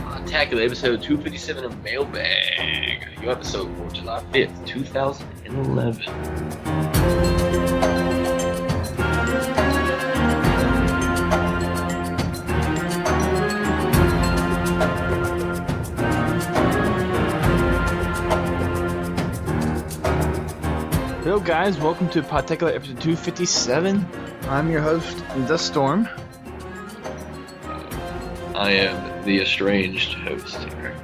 Podtacular episode 257 of Mailbag. New episode for July 5th, 2011. Hello guys, welcome to Podtacular episode 257. I'm your host, The Storm. I am the estranged host here.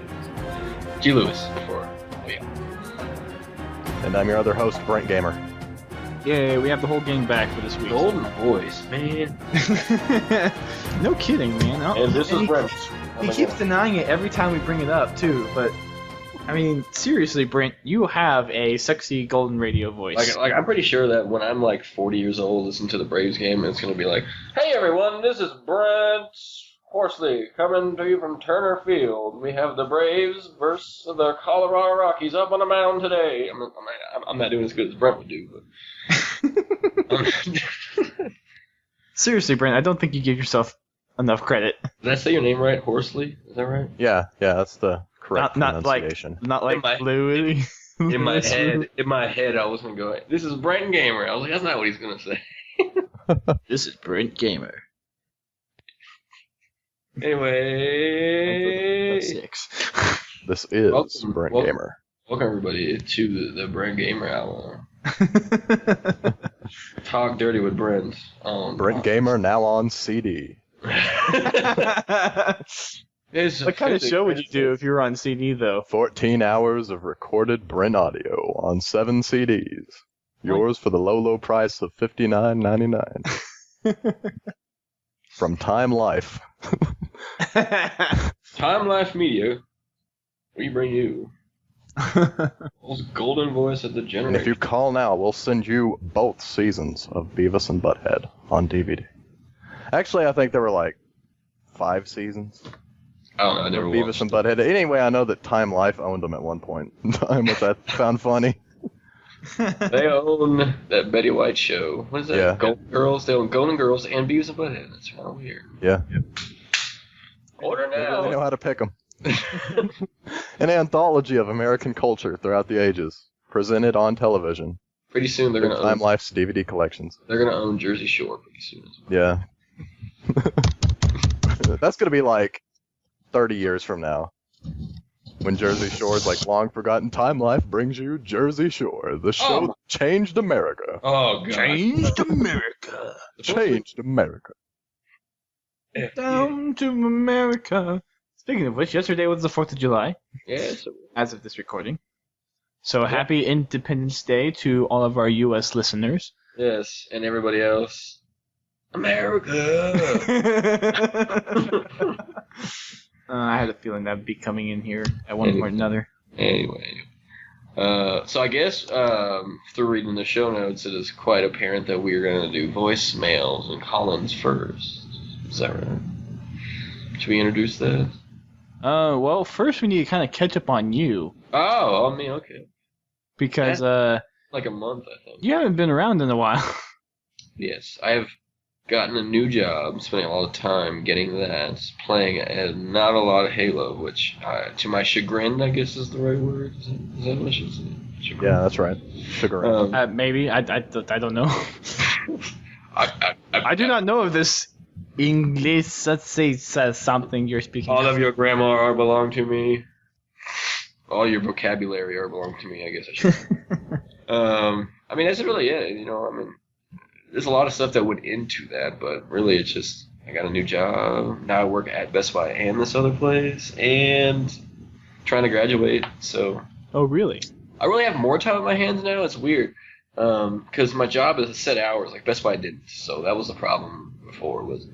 GLewis before. Oh yeah. And I'm your other host, Brent Gamer. Yay, we have the whole gang back for this week. Golden voice, man. No kidding, man. And this is Brent. He keeps denying it every time we bring it up, too, but... I mean, seriously, Brent, you have a sexy golden radio voice. Like I'm pretty sure that when I'm like 40 years old, listen to the Braves game, and it's gonna be like, "Hey everyone, this is Brent Horsley coming to you from Turner Field. We have the Braves versus the Colorado Rockies up on the mound today." I'm not doing as good as Brent would do, but Seriously, Brent, I don't think you give yourself enough credit. Did I say your name right, Horsley? Is that right? Yeah, that's the correct pronunciation. Not like Louis. In my head, I was gonna go, "This is Brent Gamer." I was like, "That's not what he's gonna say." This is Brent Gamer. Anyway, Six. This is Brent Gamer. Welcome everybody to the Brent Gamer Hour. Talk dirty with Brent. Brent Gamer now on CD. What kind of show would you do if you were on CD, though? 14 hours of recorded Brent audio on 7 CDs. Yours for the low price of $59.99. From Time Life. Time Life Media, we bring you most golden voice of the generation. And if you call now, we'll send you both seasons of Beavis and Butthead on DVD. Actually, I think there were like 5 seasons. I don't know, I never Beavis and Butthead. Anyway, I know that Time Life owned them at one point in time, which I found funny. They own that Betty White show. What is that? Yeah. Golden Girls. They own Golden Girls and Beavis and Butthead. That's kind of weird. Yeah. Order They now. really know how to pick them. An anthology of American culture throughout the ages, presented on television. Pretty soon they're gonna Time own Life's DVD collections. They're gonna own Jersey Shore pretty soon as well. Yeah. That's gonna be like 30 years from now. When Jersey Shore's like long forgotten. Time Life brings you Jersey Shore. The show that changed America. Oh god. Changed America. Changed America. Down to America. Speaking of which, yesterday was the 4th of July. Yes. As of this recording. So happy Independence Day to all of our U.S. listeners. Yes, and everybody else. America. I had a feeling that would be coming in here at one point or another. Anyway. So I guess through reading the show notes, it is quite apparent that we're going to do voicemails and call-ins first. Is that right? Should we introduce that? Well, first we need to kind of catch up on you. Oh, I mean, okay. Because, like a month, I think. you haven't been around in a while. Yes, I have gotten a new job, spending a lot of time getting that, playing not a lot of Halo, which, to my chagrin, I guess is the right word. Is that what I should say? Chagrin. Yeah, that's right. Sugar. Maybe. I don't know. I do not know if this English, let's say, says something you're speaking. All of your grammar are belong to me. All your vocabulary are belong to me, I guess I should. I mean, that's really it. You know, I mean, there's a lot of stuff that went into that, but really it's just, I got a new job. Now I work at Best Buy and this other place, and trying to graduate, so. Oh, really? I really have more time on my hands now. It's weird. Because my job is set hours, like Best Buy didn't, so that was the problem before was,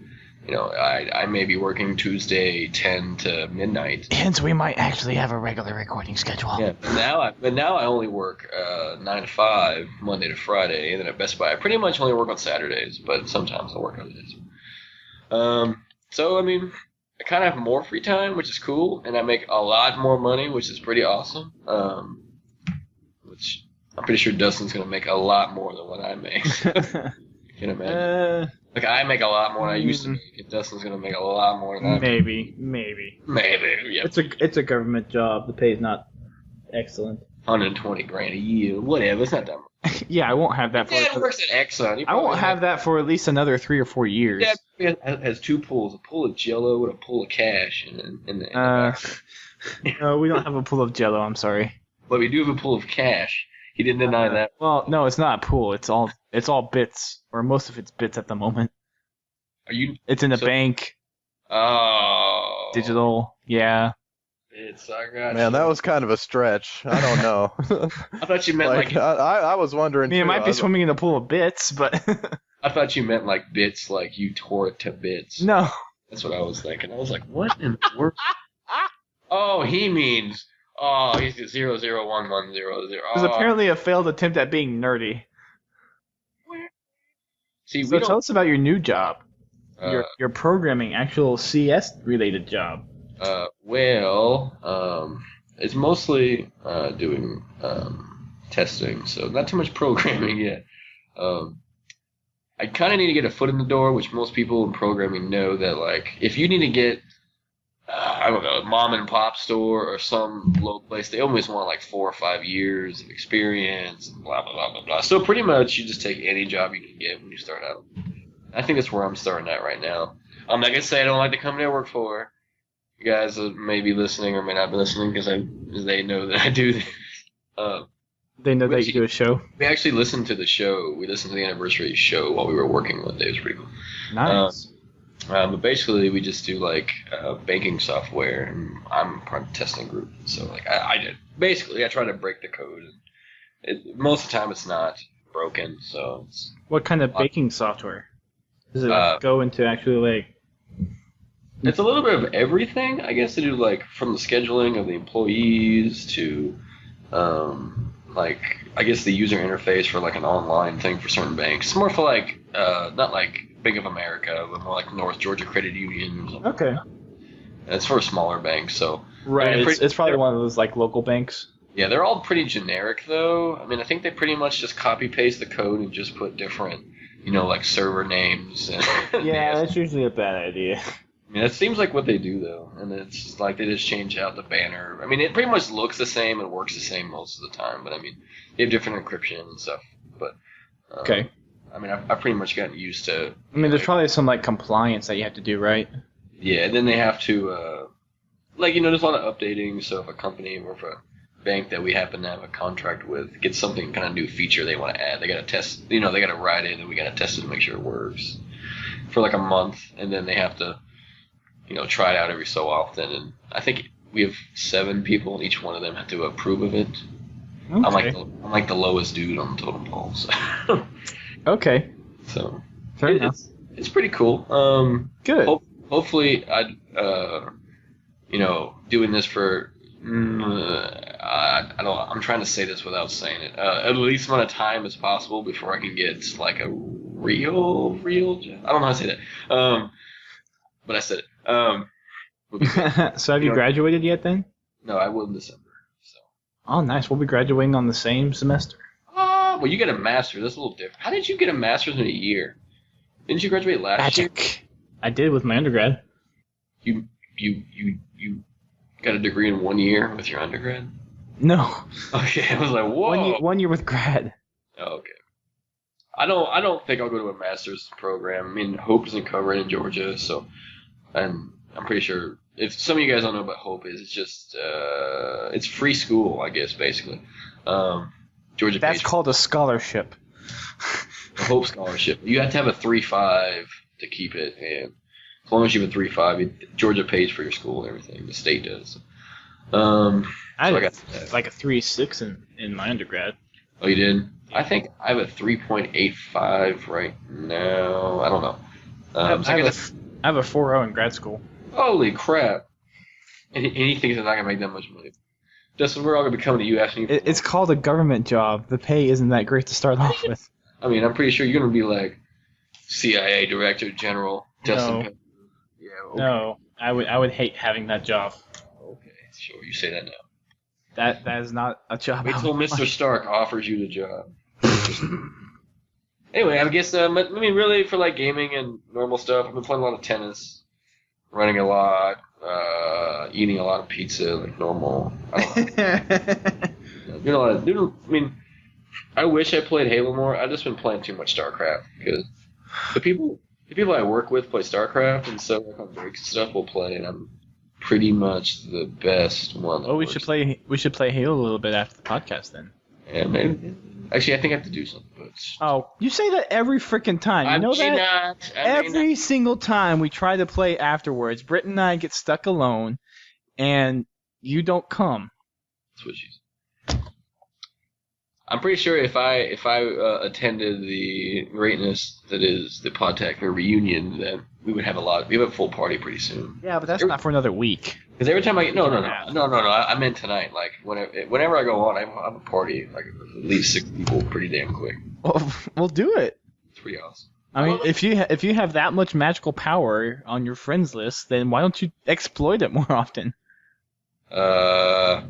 you know, I may be working Tuesday 10 to midnight. Hence, we might actually have a regular recording schedule. Yeah, but now I only work 9 to 5, Monday to Friday, and then at Best Buy I pretty much only work on Saturdays, but sometimes I work other days. So, I mean, I kind of have more free time, which is cool, and I make a lot more money, which is pretty awesome, which I'm pretty sure Dustin's going to make a lot more than what I make. Can imagine. Like, I make a lot more than I used to make, and Dustin's gonna make a lot more than I make. Maybe. Maybe, yeah. It's a government job. The pay is not excellent. 120 grand a year, whatever. It's not that much. Yeah, I won't have that for. Dad works at Exxon. I won't have that for at least another 3 or 4 years. Dad has 2 pools: a pool of Jello and a pool of cash. In the back. No, we don't have a pool of Jello. I'm sorry. But we do have a pool of cash. He didn't deny that. Well, no, it's not a pool. It's all bits, or most of it's bits at the moment. Are you? It's in the bank. Oh. Digital. Yeah. I got Man, that was kind of a stretch. I don't know. I thought you meant like I was wondering. I mean, it might be swimming in a pool of bits, but. I thought you meant like bits, like you tore it to bits. No. That's what I was thinking. I was like, what in the world? Oh, he means. Oh, he's 001100. It was apparently a failed attempt at being nerdy. See, so tell us about your new job. Your programming, actual CS related job. It's mostly doing testing, so not too much programming yet. I kind of need to get a foot in the door, which most people in programming know that, like, if you need to get, I don't know, a mom and pop store or some low place, they always want like 4 or 5 years of experience and blah, blah, blah, blah, blah. So pretty much you just take any job you can get when you start out. I think that's where I'm starting at right now. I'm not going to say I don't like the company I work for. You guys may be listening or may not be listening because they know that I do this. They know that you do a show? We actually listened to the show. We listened to the anniversary show while we were working one day. It was pretty cool. Nice. But basically, we just do, like, banking software, and I'm part of the testing group. So, like, I did. Basically, I try to break the code. Most of the time, it's not broken, so it's... What kind of banking software? Does it go into actually, like... It's a little bit of everything, I guess, to do, like, from the scheduling of the employees to, like, I guess the user interface for, like, an online thing for certain banks. It's more for, like, not like Bank of America, but more like North Georgia Credit Union or something. Okay. And it's for smaller banks, so... Right, I mean, it's probably one of those, like, local banks. Yeah, they're all pretty generic, though. I mean, I think they pretty much just copy-paste the code and just put different, like, server names. And yeah, that's usually a bad idea. I mean, it seems like what they do, though. And it's like they just change out the banner. I mean, it pretty much looks the same and works the same most of the time. But, I mean, they have different encryption and stuff. But okay. I mean, I've pretty much gotten used to... I mean, there's probably some, like, compliance that you have to do, right? Yeah, and then they have to... there's a lot of updating. So if a company or if a bank that we happen to have a contract with gets something kind of new feature they want to add, they got to test... they got to write it and we got to test it to make sure it works for, like, a month. And then they have to... try it out every so often, and I think we have 7 people, and each one of them have to approve of it. Okay. I'm like the lowest dude on the totem pole. So. Okay. So fair enough. It's pretty cool. Good. Hopefully, doing this for I'm trying to say this without saying it. At least amount of time as possible before I can get like a real job. I don't know how to say that. But I said it. So have you graduated yet then? No, I will in December. So. Oh, nice. We'll be graduating on the same semester. Well, you get a master's. That's a little different. How did you get a master's in a year? Didn't you graduate last year? I did with my undergrad. You got a degree in 1 year with your undergrad? No. Okay, I was like, whoa. 1 year with grad. Oh, okay. I don't think I'll go to a master's program. I mean, Hope isn't covered in Georgia, so I'm pretty sure if some of you guys don't know what Hope is, it's just it's free school, I guess, basically. Georgia. That's called a scholarship. A Hope scholarship. You have to have a 3.5 to keep it, and as long as you have a 3.5, Georgia pays for your school and everything. The state does. I got like a 3.6 in my undergrad. Oh, you did? I think I have a 3.85 right now. I don't know. I have a 4.0 in grad school. Holy crap! And he thinks I'm not gonna make that much money. Justin, we're all gonna be coming to you asking. It's called a government job. The pay isn't that great to start off with. I mean, I'm pretty sure you're gonna be like CIA Director General Justin. No. Yeah. Okay. No, I would hate having that job. Okay, sure. You say that now. That is not a job. Wait till Mr. Stark offers you the job. Anyway, I guess I mean, really for like gaming and normal stuff, I've been playing a lot of tennis, running a lot, eating a lot of pizza, like normal. I don't know. Doing a lot of, I mean, I wish I played Halo more. I've just been playing too much StarCraft because the people I work with play StarCraft, and so like on breaks and stuff we'll play, and I'm pretty much the best one. Oh, we should play Halo a little bit after the podcast then. Yeah, maybe. Actually, I think I have to do something. But Oh, you say that every freaking time. You know that? Every single time we try to play afterwards, Britt and I get stuck alone, and you don't come. Switchies. I'm pretty sure if I attended the greatness that is the Podtacular reunion, then we would have a full party pretty soon. Yeah, but that's not for another week. Because every time no, I meant tonight. Like whenever I go on, I have a party like at least 6 people, pretty damn quick. Well, we'll do it. It's pretty awesome. I mean, if you have that much magical power on your friends list, then why don't you exploit it more often? I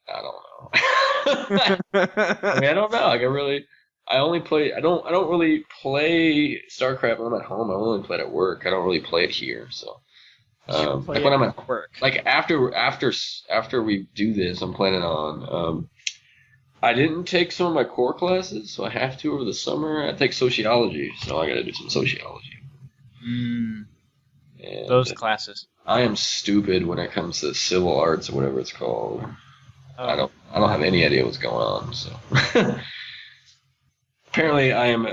don't know. I mean, I don't know. Like I don't really play StarCraft when I'm at home. I only play it at work. I don't really play it here. So, like when I'm at work, like after we do this, I'm planning on. I didn't take some of my core classes, so I have to over the summer. I take sociology, so I got to do some sociology. Those classes. I am stupid when it comes to civil arts or whatever it's called. I don't have any idea what's going on. So apparently, I am.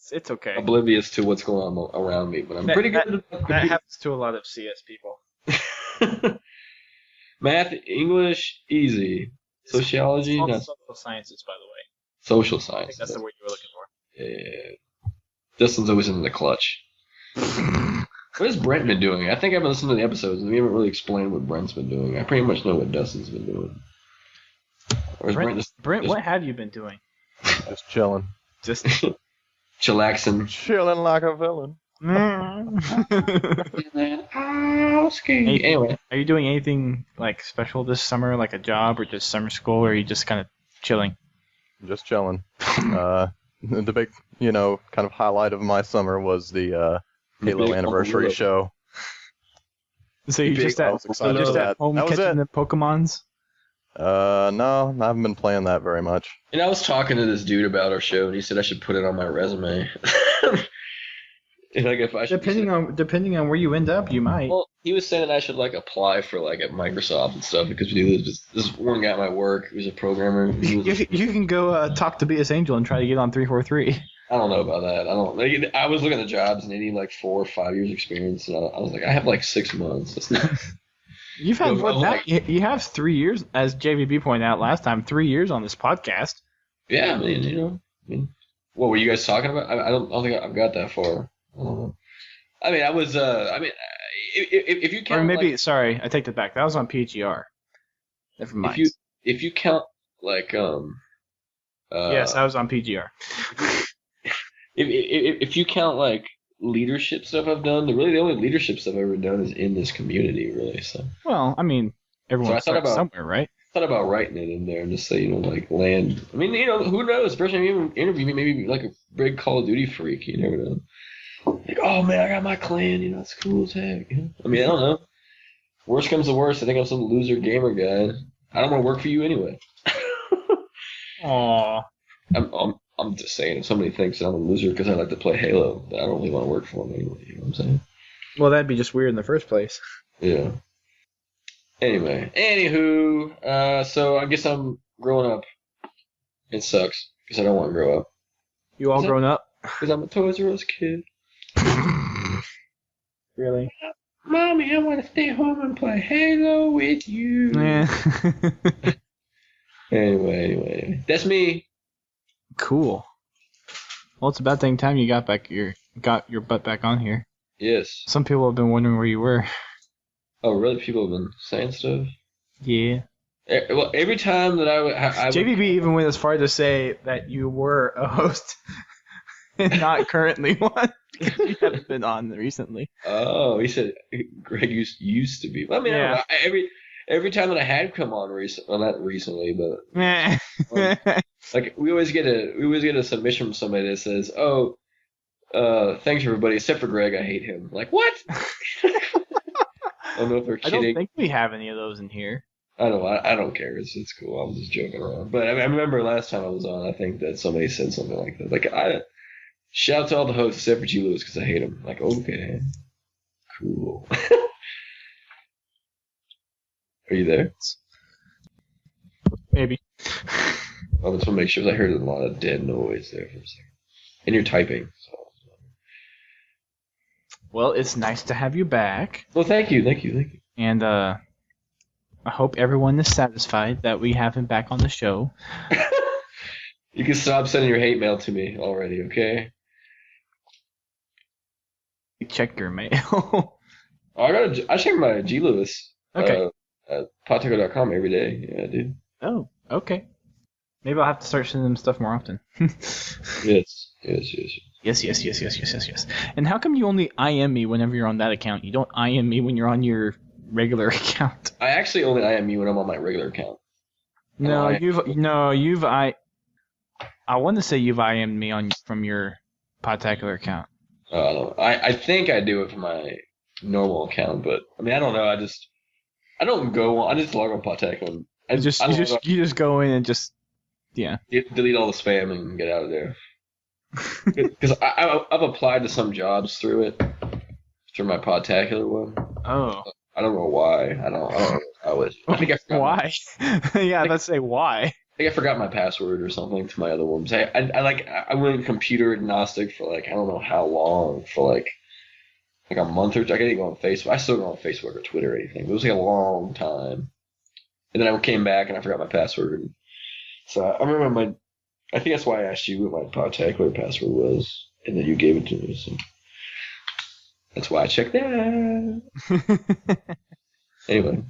It's okay. Oblivious to what's going on around me, but I'm pretty good. That happens to a lot of CS people. Math, English, easy. Sociology, not social sciences, by the way. Social science. I think that's the word you were looking for. Yeah. Justin's always in the clutch. What has Brent been doing? I think I've been listening to the episodes, and we haven't really explained what Brent's been doing. I pretty much know what Dustin's been doing. Brent, what have you been doing? Just chilling. Just chillaxing. Chilling like a villain. Anyway, are you doing anything like special this summer, like a job or just summer school, or are you just kind of chilling? Just chilling. The big, kind of highlight of my summer was the Halo anniversary show. So you're just at home catching the Pokemons? No, I haven't been playing that very much. And I was talking to this dude about our show, and he said I should put it on my resume. Like if I should depending on where you end up, you might. Well, he was saying that I should like apply for like at Microsoft and stuff because we do this one guy at my work who's a programmer. You can go talk to BS Angel and try to get on 343. I don't know about that. I was looking at the jobs and they need like 4 or 5 years experience, and I was like, I have like 6 months. That's not. You've had you have 3 years, as JVB pointed out last time, 3 years on this podcast. Yeah, I mean, what were you guys talking about? I don't think I've got that far. I mean, I was. If you count, or maybe sorry, I take that back. That was on PGR. Never mind. If you count like yes, I was on PGR. If you count like leadership stuff I've done, the only leadership stuff I've ever done is in this community, really. So. Well, I mean, everyone starts somewhere, right? I thought about writing it in there and just say, like land. I mean, who knows? The person you interview me, maybe like a big Call of Duty freak. You never know. Like, oh man, I got my clan. It's cool as heck. I mean, I don't know. Worst comes to worst, I think I'm some loser gamer guy. I don't want to work for you anyway. Aww. I'm just saying, if somebody thinks I'm a loser because I like to play Halo, I don't really want to work for them anyway. You know what I'm saying? Well, that'd be just weird in the first place. Yeah. Anyway, anywho, so I guess I'm growing up. It sucks because I don't want to grow up. You all grown up? Because I'm a Toys R Us kid. Really? Mommy, I want to stay home and play Halo with you. Yeah. Anyway, that's me. Cool. Well, it's about dang time you got your butt back on here. Yes. Some people have been wondering where you were. Oh, really? People have been saying stuff? Yeah. Well, every time that I JVB even went as far to say that you were a host and not currently one because you haven't been on recently. Oh, he said Greg used to be. I mean, yeah. I don't know. every time that I had come on not recently, but like we always get a submission from somebody that says, "Oh, thanks everybody except for Greg. I hate him." Like what? I don't know if they're kidding. I don't think we have any of those in here. I don't care. It's cool. I'm just joking around. But I remember last time I was on, I think that somebody said something like that. Like shout out to all the hosts except for GLewis because I hate him. Like okay, cool. Are you there? Maybe. I just want to make sure. I heard a lot of dead noise there for a second. And you're typing. So. Well, it's nice to have you back. Well, thank you. And I hope everyone is satisfied that we have him back on the show. You can stop sending your hate mail to me already, okay? Check your mail. I check my GLewis. Okay. At Podtacular.com every day. Yeah, dude. Oh, okay. Maybe I'll have to start sending them stuff more often. Yes. Yes. And how come you only IM me whenever you're on that account? You don't IM me when you're on your regular account. I actually only IM you when I'm on my regular account. I want to say you've IM'd me from your Podtacular account. I think I do it for my normal account, but I mean I don't know. I don't go on. I just log on Podtacular. You just go in and just delete all the spam and get out of there. Because I've applied to some jobs through it, through my Podtacular one. Oh. I don't know why. I don't know how it. I think I forgot. Why? Let's say why. I think I forgot my password or something to my other ones. I went computer agnostic for like I don't know how long, for like a month or two. I didn't go on Facebook. I still go on Facebook or Twitter or anything. It was like a long time. And then I came back and I forgot my password. So I remember I think that's why I asked you what my Podtacular password was, and then you gave it to me. So that's why I checked that. Anyway.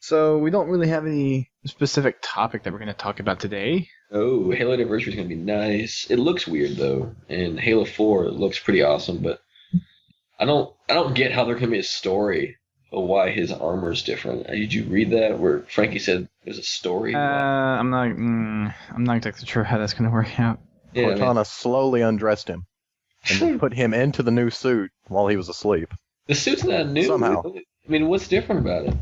So we don't really have any specific topic that we're going to talk about today. Oh, Halo Anniversary is going to be nice. It looks weird though, and Halo 4 looks pretty awesome, but I don't get how there can be a story of why his armor is different. Did you read that where Frankie said there's a story? I'm not exactly sure how that's going to work out. Yeah, Cortana slowly undressed him and put him into the new suit while he was asleep. The suit's not new. Somehow. I mean, what's different about it?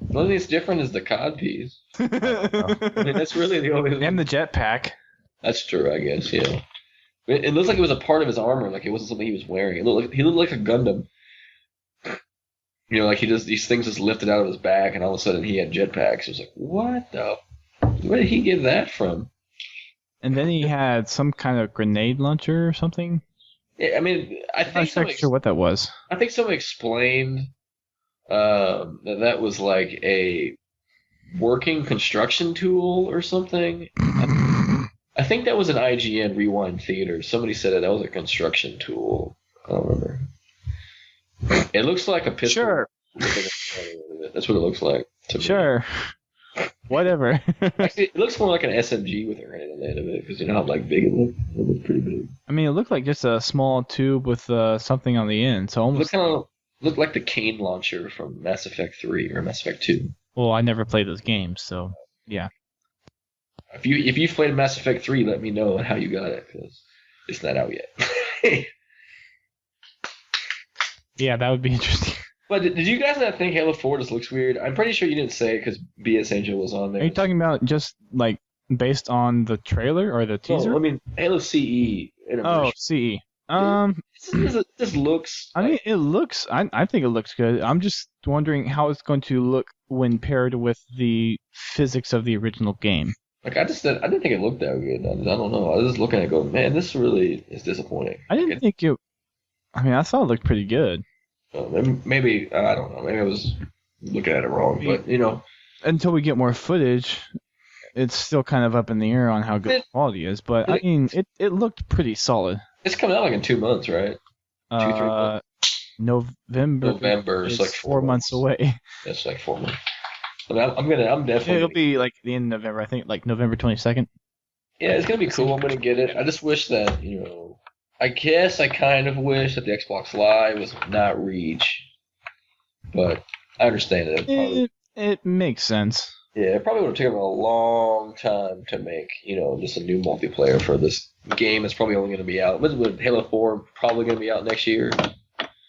The only thing that's different is the cod piece. I mean, that's really the only thing. And the jetpack. That's true, I guess, yeah. It looks like it was a part of his armor, like it wasn't something he was wearing. He looked like a Gundam. You know, like these things just lifted out of his back, and all of a sudden he had jetpacks. It was like, where did he get that from? And then he had some kind of grenade launcher or something. Yeah, I mean, I'm not sure what that was. I think someone explained that was like a working construction tool or something. I think that was an IGN Rewind Theater. Somebody said that was a construction tool. I don't remember. It looks like a pistol. Sure. That's what it looks like to me. Sure. Whatever. Actually, it looks more like an SMG with a grenade on the end of it, because you know how big it looked? It looked pretty big. I mean, it looked like just a small tube with something on the end. So almost looked like the cane launcher from Mass Effect 3 or Mass Effect 2. Well, I never played those games, so yeah. If you've played Mass Effect 3, let me know how you got it, because it's not out yet. Yeah, that would be interesting. But did you guys not think Halo 4 just looks weird? I'm pretty sure you didn't say it because BS Angel was on there. Are you talking about just like based on the trailer or the teaser? No, I mean Halo CE. Oh, CE. It just looks. I mean, it looks. I think it looks good. I'm just wondering how it's going to look when paired with the physics of the original game. Like I didn't think it looked that good. I don't know. I was just looking at it going, man, this really is disappointing. I didn't think it. I mean, I thought it looked pretty good. Maybe I don't know. Maybe I was looking at it wrong. But you know, until we get more footage, it's still kind of up in the air on how good the quality is. But I mean, it looked pretty solid. It's coming out like in 2 months, right? 2-3 months. November. It's like 4 months away. That's like 4 months. I mean, I'm definitely. It'll be like the end of November. I think like November 22nd. Yeah, it's gonna be cool. I'm gonna get it. I just wish that I guess I kind of wish that the Xbox Live was not Reach, but I understand it. It makes sense. Yeah, it probably would have taken them a long time to make, just a new multiplayer for this game that's probably only going to be out. With Halo 4 probably going to be out next year?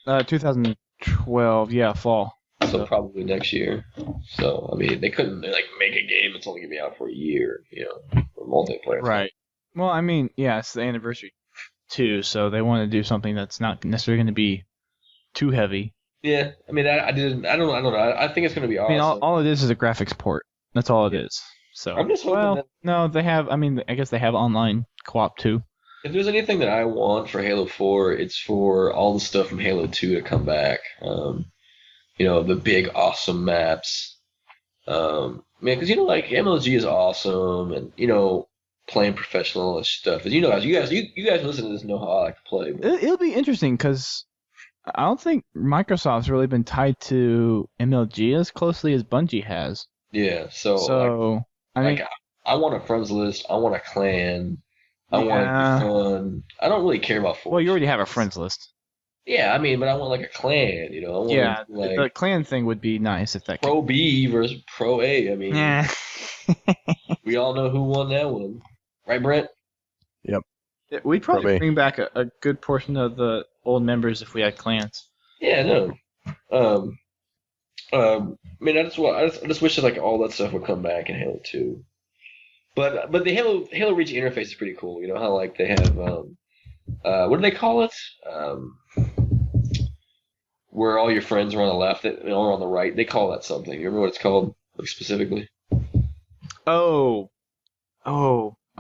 2012, yeah, fall. So probably next year. So, I mean, they couldn't, make a game that's only going to be out for a year, for multiplayer. Right. Well, I mean, yeah, it's the anniversary too, so they want to do something that's not necessarily going to be too heavy. Yeah, I mean, I don't know. I think it's going to be awesome. I mean, all it is a graphics port. That's all it is. So, I'm just hoping that... No, they have, I guess they have online co-op too. If there's anything that I want for Halo 4, it's for all the stuff from Halo 2 to come back. The big, awesome maps. Man, because, MLG is awesome, and, playing professional and stuff. As you guys listen to this know how I like to play. It'll be interesting, because I don't think Microsoft's really been tied to MLG as closely as Bungie has. Yeah, so I want a friends list. I want a clan. I want it to be fun. I don't really care about Forge. Well, you already have a friends list. Yeah, I mean, but I want a clan, I want the clan thing would be nice if that Pro B versus Pro A. I mean, we all know who won that one. Right, Brent? Yep. Yeah, we'd probably bring back a good portion of the old members if we had clans. Yeah, no. I mean, I just wish that all that stuff would come back in Halo 2. But the Halo Reach interface is pretty cool. How they have what do they call it? Where all your friends are on the left and all are on the right. They call that something. You remember what it's called specifically? Oh, I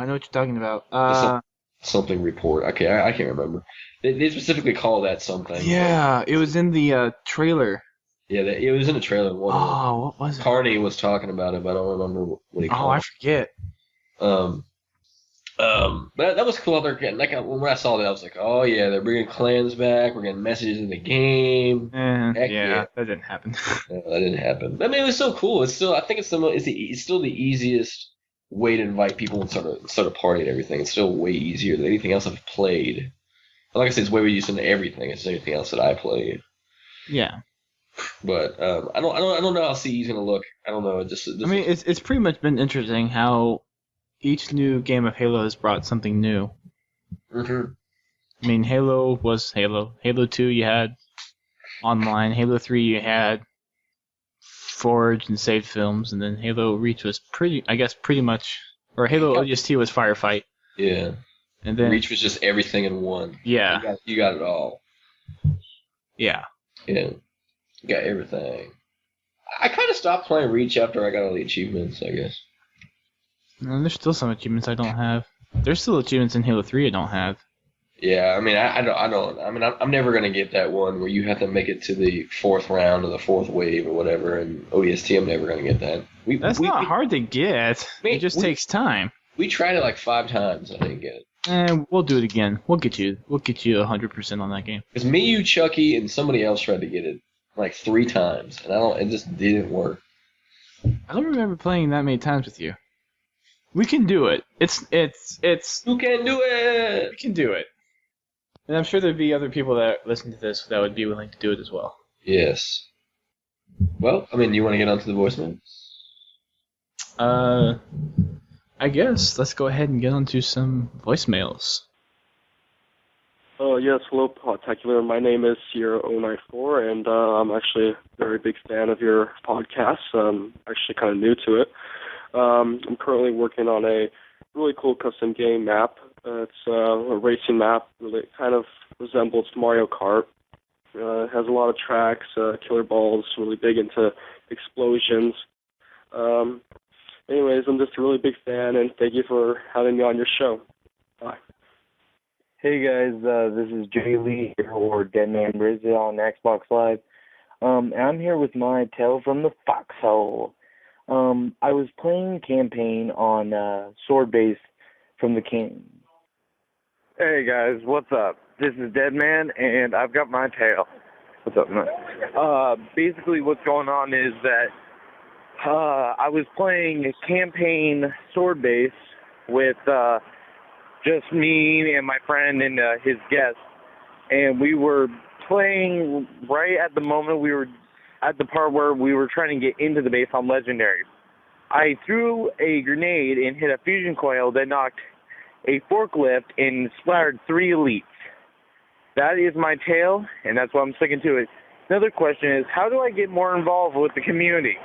know what you're talking about. Something report. Okay, I can't remember. They specifically call that something. Yeah, it was in the trailer. Yeah, it was in the trailer. What was it? Carney was talking about it, but I don't remember what he called it. I forget. But that was cool. They're getting when I saw that, I was like, oh yeah, they're bringing clans back. We're getting messages in the game. Yeah, that didn't happen. No, that didn't happen. I mean, it was so cool. It's still, I think it's still the easiest way to invite people and start a party and everything. It's still way easier than anything else I've played. Like I said, it's way easier than everything. It's anything else that I played. Yeah. But I don't know how CE's gonna look. I don't know. It's pretty much been interesting how each new game of Halo has brought something new. Mm-hmm. I mean, Halo was Halo. Halo 2 you had online. Halo 3 you had Forge and saved films, and then Halo Reach was pretty much, or Halo ODST was Firefight. Yeah. And then Reach was just everything in one. Yeah. You got it all. Yeah. Yeah. You got everything. I kind of stopped playing Reach after I got all the achievements, I guess. No, there's still some achievements I don't have. There's still achievements in Halo 3 I don't have. Yeah, I mean, I don't. I mean, I'm never gonna get that one where you have to make it to the 4th round or the 4th wave or whatever. And ODST, I'm never gonna get that. That's not hard to get. It just takes time. We tried it 5 times. I didn't get it. And we'll do it again. We'll get you 100% on that game. Because me, you, Chucky, and somebody else tried to get it 3 times, and it just didn't work. I don't remember playing that many times with you. We can do it. It's. Who can do it? We can do it. And I'm sure there'd be other people that listen to this that would be willing to do it as well. Yes. Well, I mean, you want to get onto the voicemail? I guess. Let's go ahead and get onto some voicemails. Yes, hello, Podtacular. My name is Sierra094, and I'm actually a very big fan of your podcast. I'm actually kind of new to it. I'm currently working on a really cool custom game map. It's a racing map. Really kind of resembles Mario Kart. It has a lot of tracks, killer balls, really big into explosions. Anyways, I'm just a really big fan, and thank you for having me on your show. Bye. Hey guys, this is Lee here, or Deadman Brizzy on Xbox Live. I'm here with my tale from the foxhole. I was playing campaign on Sword Base from the King. Hey guys, what's up? This is Deadman, and I've got my tale. What's up, man? Basically what's going on is that I was playing a campaign Sword Base with just me and my friend and his guest, and we were playing right at the moment we were at the part where we were trying to get into the base on Legendary. I threw a grenade and hit a fusion coil that knocked a forklift and splattered 3 elites. That is my tale, and that's why I'm sticking to it. Another question is, how do I get more involved with the community?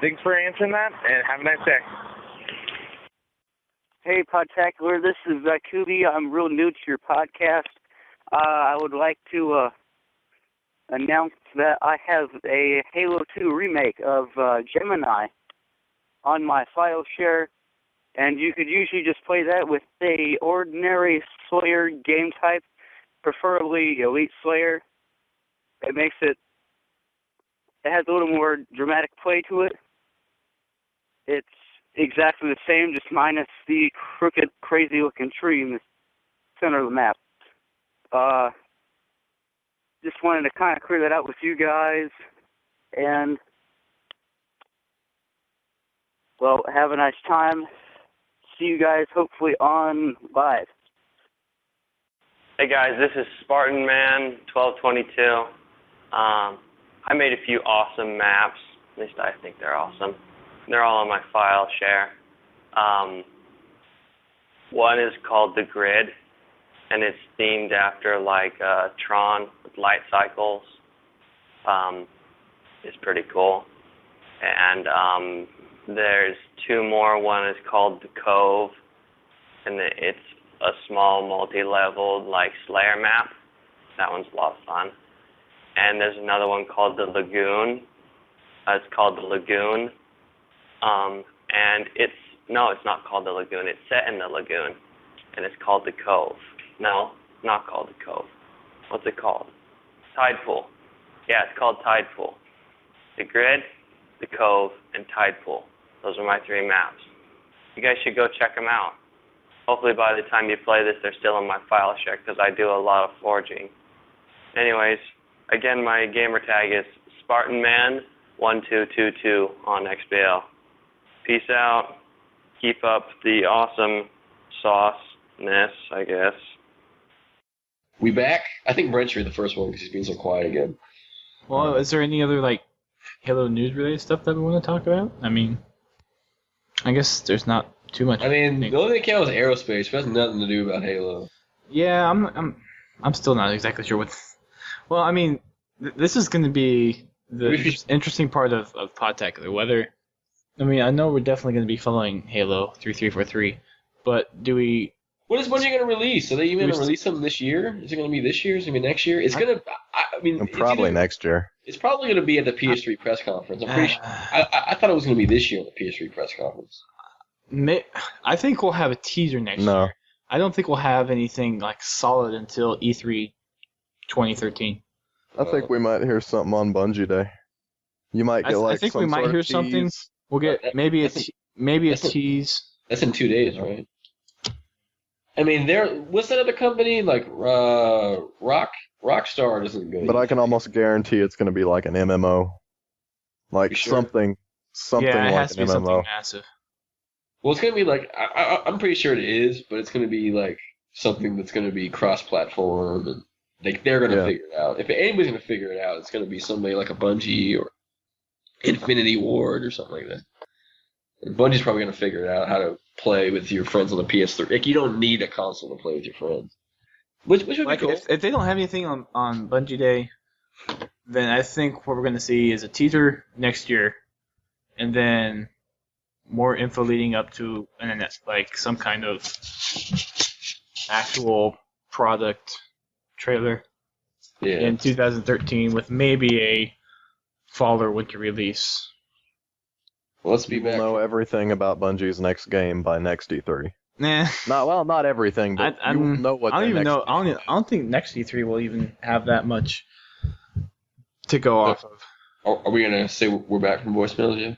Thanks for answering that, and have a nice day. Hey, Podtacular, this is Kubi. I'm real new to your podcast. I would like to announce that I have a Halo 2 remake of Gemini on my file share, and you could usually just play that with a ordinary Slayer game type, preferably Elite Slayer. It has a little more dramatic play to it. It's exactly the same, just minus the crooked, crazy-looking tree in the center of the map. Just wanted to kind of clear that out with you guys, and, well, have a nice time. See you guys hopefully on live. Hey guys, this is Spartan Man 1222. I made a few awesome maps. At least I think they're awesome. They're all on my file share. One is called The Grid, and it's themed after like Tron with light cycles. It's pretty cool. And there's 2 more. One is called The Cove, and it's a small multi-leveled like Slayer map. That one's a lot of fun. And there's another one called The Lagoon. It's called The Lagoon. And it's not called The Lagoon. It's set in the lagoon, and it's called The Cove. No, not called The Cove. What's it called? Tide Pool. Yeah, it's called Tide Pool. The Grid, The Cove, and Tide Pool. Those are my 3 maps. You guys should go check them out. Hopefully by the time you play this, they're still in my file share, because I do a lot of forging. Anyways, again, my gamer tag is SpartanMan1222 on XBL. Peace out. Keep up the awesome sauceness, I guess. We back? I think Brent should be the first one because he's being so quiet again. Well, is there any other like Halo news related stuff that we want to talk about? I mean, I guess there's not too much. I mean, the only thing that came out was aerospace. It has nothing to do about Halo. Yeah, I'm still not exactly sure what. Well, I mean, this is going to be the interesting part of Podtacular. Whether, I mean, I know we're definitely going to be following Halo 3343, but do we? What is Bungie going to release? Are they even going to release something this year? Is it going to be this year? Is it going to be next year? It's going to. I mean, probably next year. It's probably going to be at the PS3 press conference. I'm pretty sure. I thought it was going to be this year at the PS3 press conference. I think we'll have a teaser next year. I don't think we'll have anything like solid until E3 2013. I think we might hear something on Bungie Day. You might get I think we might hear something. We'll get maybe a tease. That's in 2 days, right? I mean, what's that other company like? Rockstar isn't good. But I can almost guarantee it's going to be like an MMO, like something yeah, it like has to an be MMO. something massive. Well, it's going to be like I'm pretty sure it is, but it's going to be like something that's going to be cross-platform, and they're going to figure it out. If anybody's going to figure it out, it's going to be somebody like a Bungie or Infinity Ward or something like that. And Bungie's probably going to figure it out how to play with your friends on the PS3. Like, you don't need a console to play with your friends. Which would be cool. If they don't have anything on Bungie Day, then I think what we're going to see is a teaser next year, and then more info leading up to like some kind of actual product trailer in 2013 with maybe a fall or winter release. Well, let's be back. We'll know everything about Bungie's next game by next E3. Nah. Not everything, but you'll know what. I don't even know. I don't think next E3 will even have that much to go off of. Are we gonna say we're back from voicemails yet?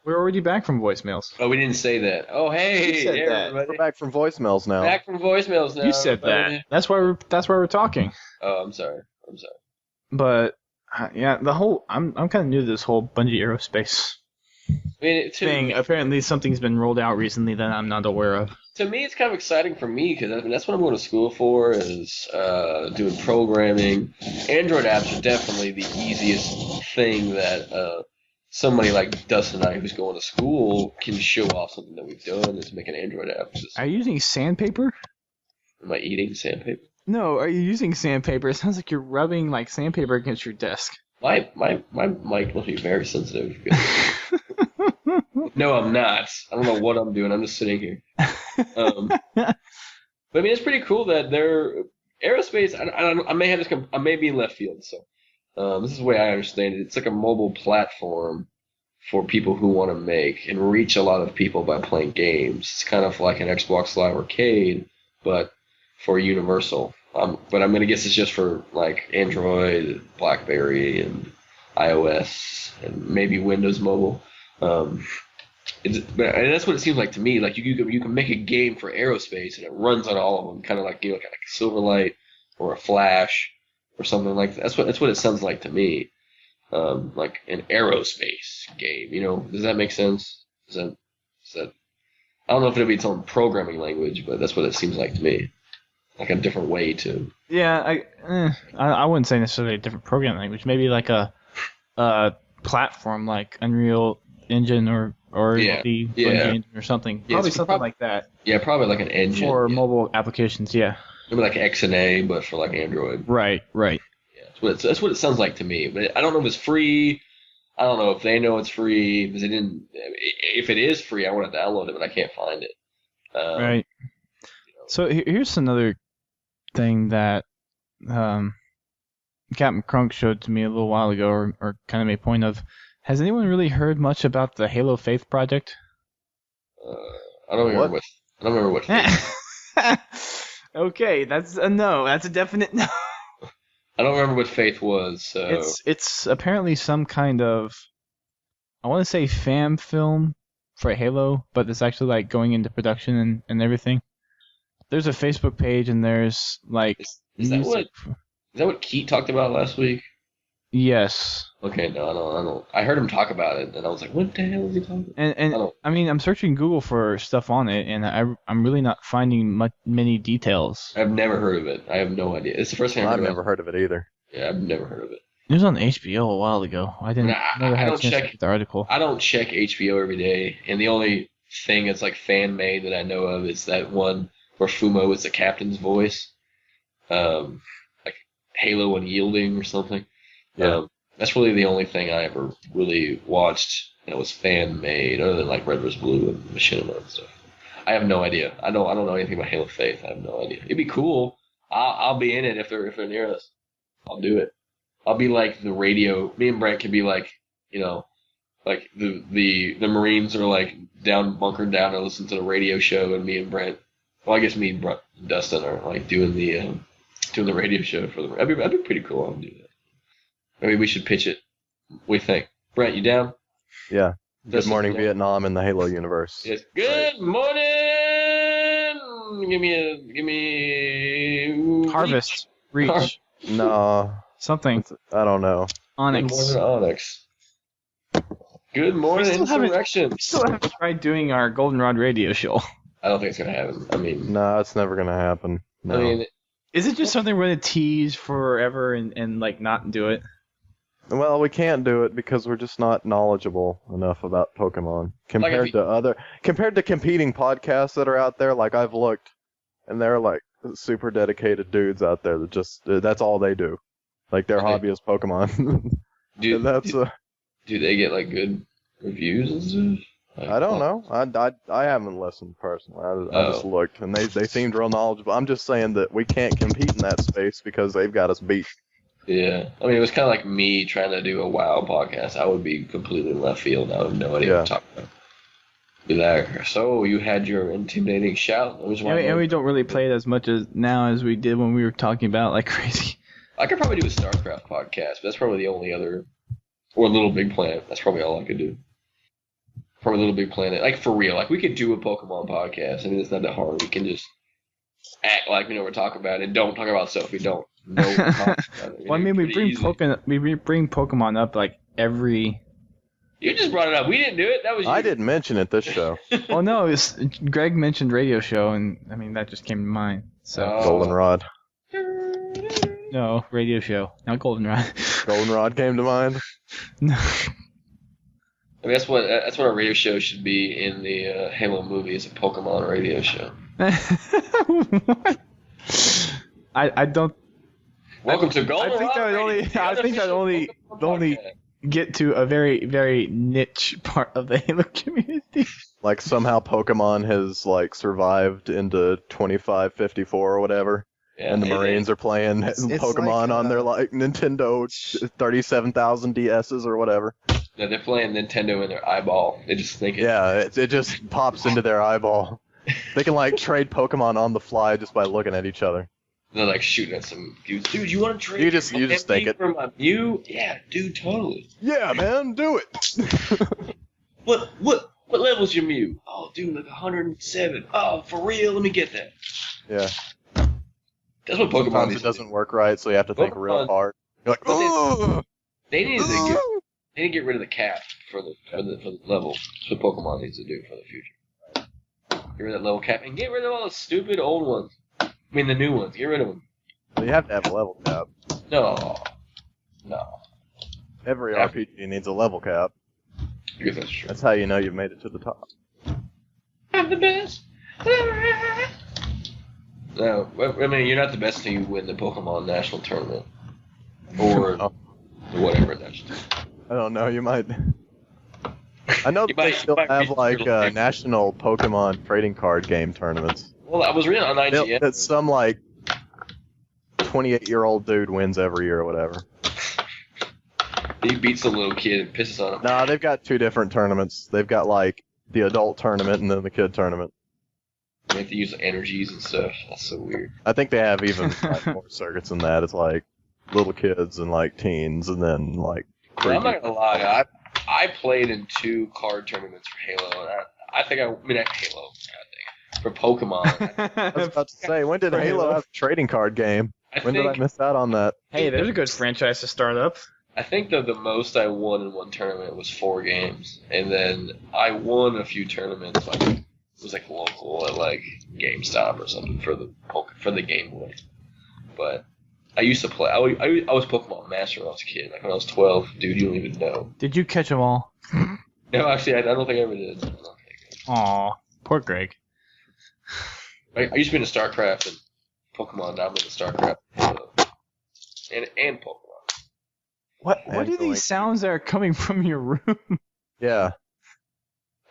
We're already back from voicemails. Oh, we didn't say that. Oh, hey, you said that. We're back from voicemails now. Back from voicemails now. You said that. That's why we're talking. Oh, I'm sorry. But yeah, I'm kind of new to this whole Bungie Aerospace. mean, Apparently, something's been rolled out recently that I'm not aware of. to me, it's kind of exciting for me because that's what I'm going to school for is doing programming. Android apps are definitely the easiest thing that somebody like Dustin and I who's going to school can show off something that we've done is make an Android app. Are you using sandpaper? Am I eating sandpaper? No, are you using sandpaper? It sounds like you're rubbing like sandpaper against your desk. My mic must be very sensitive. No, I'm not. I don't know what I'm doing. I'm just sitting here. But I mean, it's pretty cool that they're aerospace. I may be in left field. So this is the way I understand it. It's like a mobile platform for people who want to make and reach a lot of people by playing games. It's kind of like an Xbox Live Arcade, but for Universal. But I'm gonna guess it's just for like Android, BlackBerry, and iOS, and maybe Windows Mobile. And that's what it seems like to me. Like you can make a game for aerospace and it runs on all of them, kind of like like a Silverlight or a Flash or something like that. That's what it sounds like to me. Like an aerospace game. Does that make sense? Is that? I don't know if it'll be its own programming language, but that's what it seems like to me. Like a different way to. Yeah, I wouldn't say necessarily a different programming language. Maybe like a platform like Unreal Engine or the Engine or something. Probably something like that. Yeah, probably like an engine for mobile applications. Yeah. Maybe like XNA, but for like Android. Right. Yeah, that's what it sounds like to me. But I don't know if it's free. I don't know if they know it's free because they didn't. If it is free, I want to download it, but I can't find it. Right. So here's another thing that Captain Crunk showed to me a little while ago, or kind of made point of. Has anyone really heard much about the Halo Faith project? I don't remember what Faith. Okay, that's a no. That's a definite no. I don't remember what Faith was. So. It's apparently some kind of, I want to say fan film for Halo, but it's actually like going into production and everything. There's a Facebook page and there's like. Is that what Keith talked about last week? Yes. Okay, no, I don't. I heard him talk about it, and I was like, "What the hell is he talking about?" And I mean, I'm searching Google for stuff on it, and I'm really not finding many details. I've never heard of it. I have no idea. It's the first time I've never heard of it either. Yeah, I've never heard of it. It was on HBO a while ago. I never had a chance to get the article. I don't check HBO every day, and the only thing that's like fan made that I know of is that one where Fumo is the captain's voice, like Halo Unyielding or something. Yeah. That's really the only thing I ever really watched that was fan made, other than like Red vs. Blue and Machinima and stuff. I have no idea. I don't know anything about Halo Faith. I have no idea. It'd be cool. I'll be in it if they're near us. I'll do it. I'll be like the radio. Me and Brent can be like, like the Marines are like bunkered down and listen to the radio show, and me and Brent. Well, I guess me and Brent and Dustin are like doing the radio show for them. That'd be pretty cool. I'll do that. Maybe we should pitch it. What do you think? Brent, you down? Yeah. Good Morning Vietnam in the Halo universe. Yes. Good morning. Give me Harvest. Reach. No. Something. I don't know. Onyx. Good morning, Onyx. Good morning, Insurrection. We still haven't tried doing our Goldenrod radio show. I don't think it's gonna happen. I mean, no, it's never gonna happen. No. I mean, is it just something we're gonna tease forever and like not do it? Well, we can't do it because we're just not knowledgeable enough about Pokemon compared to competing podcasts that are out there. Like I've looked, and they're like super dedicated dudes out there that that's all they do. Like their hobby is Pokemon. Do they get like good reviews and stuff? Like, I don't know. I haven't listened personally. I just looked, and they seemed real knowledgeable. I'm just saying that we can't compete in that space because they've got us beat. Yeah, I mean, it was kind of like me trying to do a WoW podcast. I would be completely left field. I would have no idea what to talk about. Be like, so you had your intimidating shout. And we don't really play it as much as now as we did when we were talking about like crazy. I could probably do a StarCraft podcast, but that's probably the only other. Or Little Big Planet. That's probably all I could do. Probably Little Big Planet. Like, for real. Like, we could do a Pokemon podcast. I mean, it's not that hard. We can just act like we know what we're talking about and don't talk about stuff we don't know what we're talking about. Well, I mean, we bring Pokemon up, like, every You just brought it up. We didn't do it. That was you. I didn't mention it this show. Oh no, Greg mentioned radio show, and I mean that just came to mind. So Goldenrod. no, radio show, not goldenrod. Goldenrod came to mind. No. I mean, that's what a radio show should be in the Halo movie, is a Pokemon radio show. What? I don't. Welcome to Goldenrod. I think that would only get to a very, very niche part of the Halo community. Like somehow Pokemon has like survived into 2554 or whatever. Yeah, and the Marines are playing it's Pokemon like, on their like Nintendo 37,000 DSs or whatever. No, they're playing Nintendo in their eyeball. They just think it. Yeah, it just pops into their eyeball. They can like trade Pokemon on the fly just by looking at each other. They're like shooting at some dudes. Dude, you want to trade? You just think it. For my Mew? Yeah, dude, totally. Yeah, man, do it. What level's your Mew? Oh, dude, like 107. Oh, for real? Let me get that. Yeah. That's what Pokemon Sometimes it doesn't work right, so you have to think real hard. You're like, oh. They need to get rid of the cap for the level. That's what Pokemon needs to do for the future. Get rid of that level cap and get rid of all the stupid old ones. I mean, the new ones. Get rid of them. Well, you have to have a level cap. No. Every RPG needs a level cap. I guess that's true. That's how you know you've made it to the top. I'm the best. No, I mean, you're not the best until you win the Pokemon National Tournament. Or whatever national. I don't know, you might... I know that they still have, like, national Pokemon trading card game tournaments. Well, I was reading on IGN. That some, like, 28-year-old dude wins every year or whatever. He beats the little kid and pisses on him. Nah, they've got two different tournaments. They've got, like, the adult tournament and then the kid tournament. They have to use energies and stuff. That's so weird. I think they have even like, more circuits than that. It's like little kids and like teens and then like... Well, I'm not gonna lie. I played in 2 card tournaments for Halo. And not Halo. For Pokemon. I was about to say, when did Halo have a trading card game? When did I miss out on that? Hey, there's a good franchise to start up. I think that the most I won in one tournament was 4 games, and then I won a few tournaments. Like it was like local at like GameStop or something for the Game Boy. But I used to play. I was Pokemon Master when I was a kid. Like when I was 12, dude, you don't even know. Did you catch them all? No, actually, I don't think I ever did. Aw, poor Greg. I used to be into StarCraft and Pokemon. Now I'm into StarCraft and Pokemon. What are these sounds that are coming from your room? Yeah.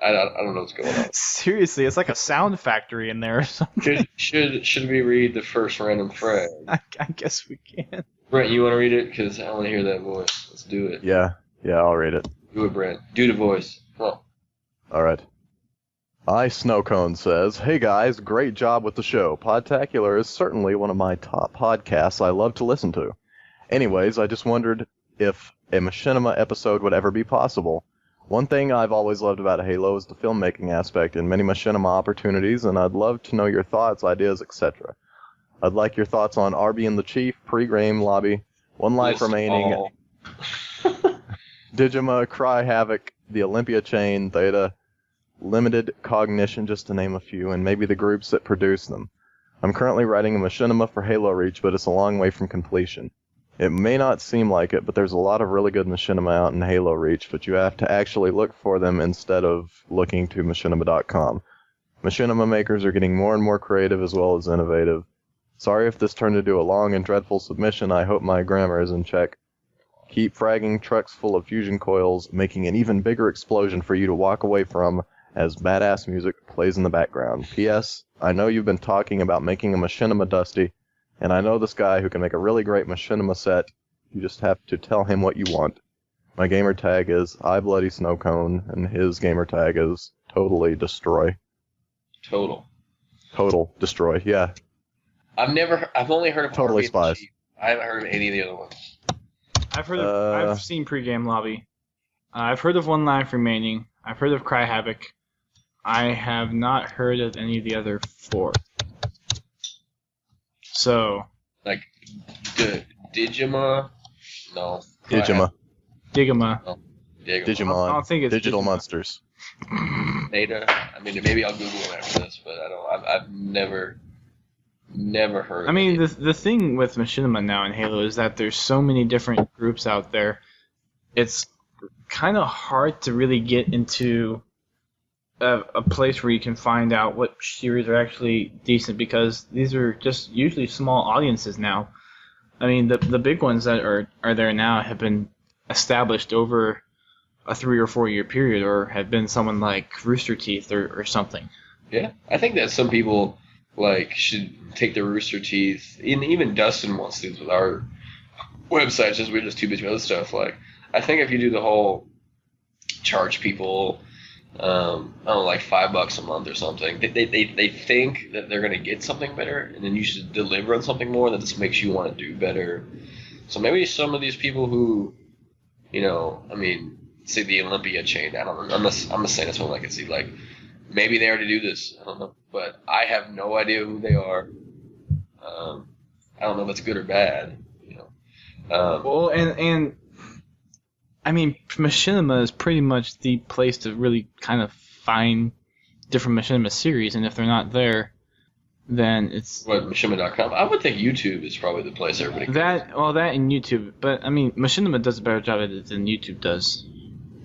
I don't know what's going on. Seriously, it's like a sound factory in there or something. Should we read the first random frag? I guess we can. Brent, you want to read it? Because I want to hear that voice. Let's do it. Yeah, I'll read it. Do it, Brent. Do the voice. Come on. Alright. Snowcone says, "Hey guys, great job with the show. Podtacular is certainly one of my top podcasts I love to listen to. Anyways, I just wondered if a machinima episode would ever be possible. One thing I've always loved about Halo is the filmmaking aspect and many machinima opportunities, and I'd love to know your thoughts, ideas, etc. I'd like your thoughts on RB and the Chief, pre-game lobby, One Life Remaining, Digima, Cry Havoc, the Olympia Chain, Theta, Limited Cognition, just to name a few, and maybe the groups that produce them. I'm currently writing a machinima for Halo Reach, but it's a long way from completion. It may not seem like it, but there's a lot of really good machinima out in Halo Reach, but you have to actually look for them instead of looking to machinima.com. Machinima makers are getting more and more creative as well as innovative. Sorry if this turned into a long and dreadful submission. I hope my grammar is in check. Keep fragging trucks full of fusion coils, making an even bigger explosion for you to walk away from as badass music plays in the background. P.S. I know you've been talking about making a machinima, Dusty, and I know this guy who can make a really great machinima set. You just have to tell him what you want. My gamer tag is iBloodySnowcone, and his gamer tag is Totally Destroy. Total Destroy, yeah. I've only heard of Totally Spies. I haven't heard of any of the other ones. I've seen pre-game lobby. I've heard of One Life Remaining. I've heard of Cry Havoc. I have not heard of any of the other 4. So. Like, Digima? No. Digima. No. Digimon. I don't think it's Digital Digimon. monsters. Beta. I mean, maybe I'll Google it after this, but I don't. I've never heard. I mean, the thing with Machinima now in Halo is that there's so many different groups out there. It's kind of hard to really get into a place where you can find out what series are actually decent, because these are just usually small audiences now. I mean, the big ones that are there now have been established over a 3 or 4 year period, or have been someone like Rooster Teeth or something. Yeah, I think that some people should take the Rooster Teeth, and even Dustin wants to with our website, just we're just too busy with other stuff. I think if you do the whole charge people, I don't know, like $5 a month or something, they think that they're gonna get something better, and then you should deliver on something more that just makes you want to do better. So maybe some of these people who, I mean, say the Olympia chain, I don't know, I'm just saying that's one I can see, maybe they already do this, I don't know, but I have no idea who they are. I don't know if it's good or bad, Well, and I mean, Machinima is pretty much the place to really kind of find different Machinima series, and if they're not there, then it's... What, Machinima.com? I would think YouTube is probably the place everybody goes. That and YouTube, but I mean, Machinima does a better job at it than YouTube does.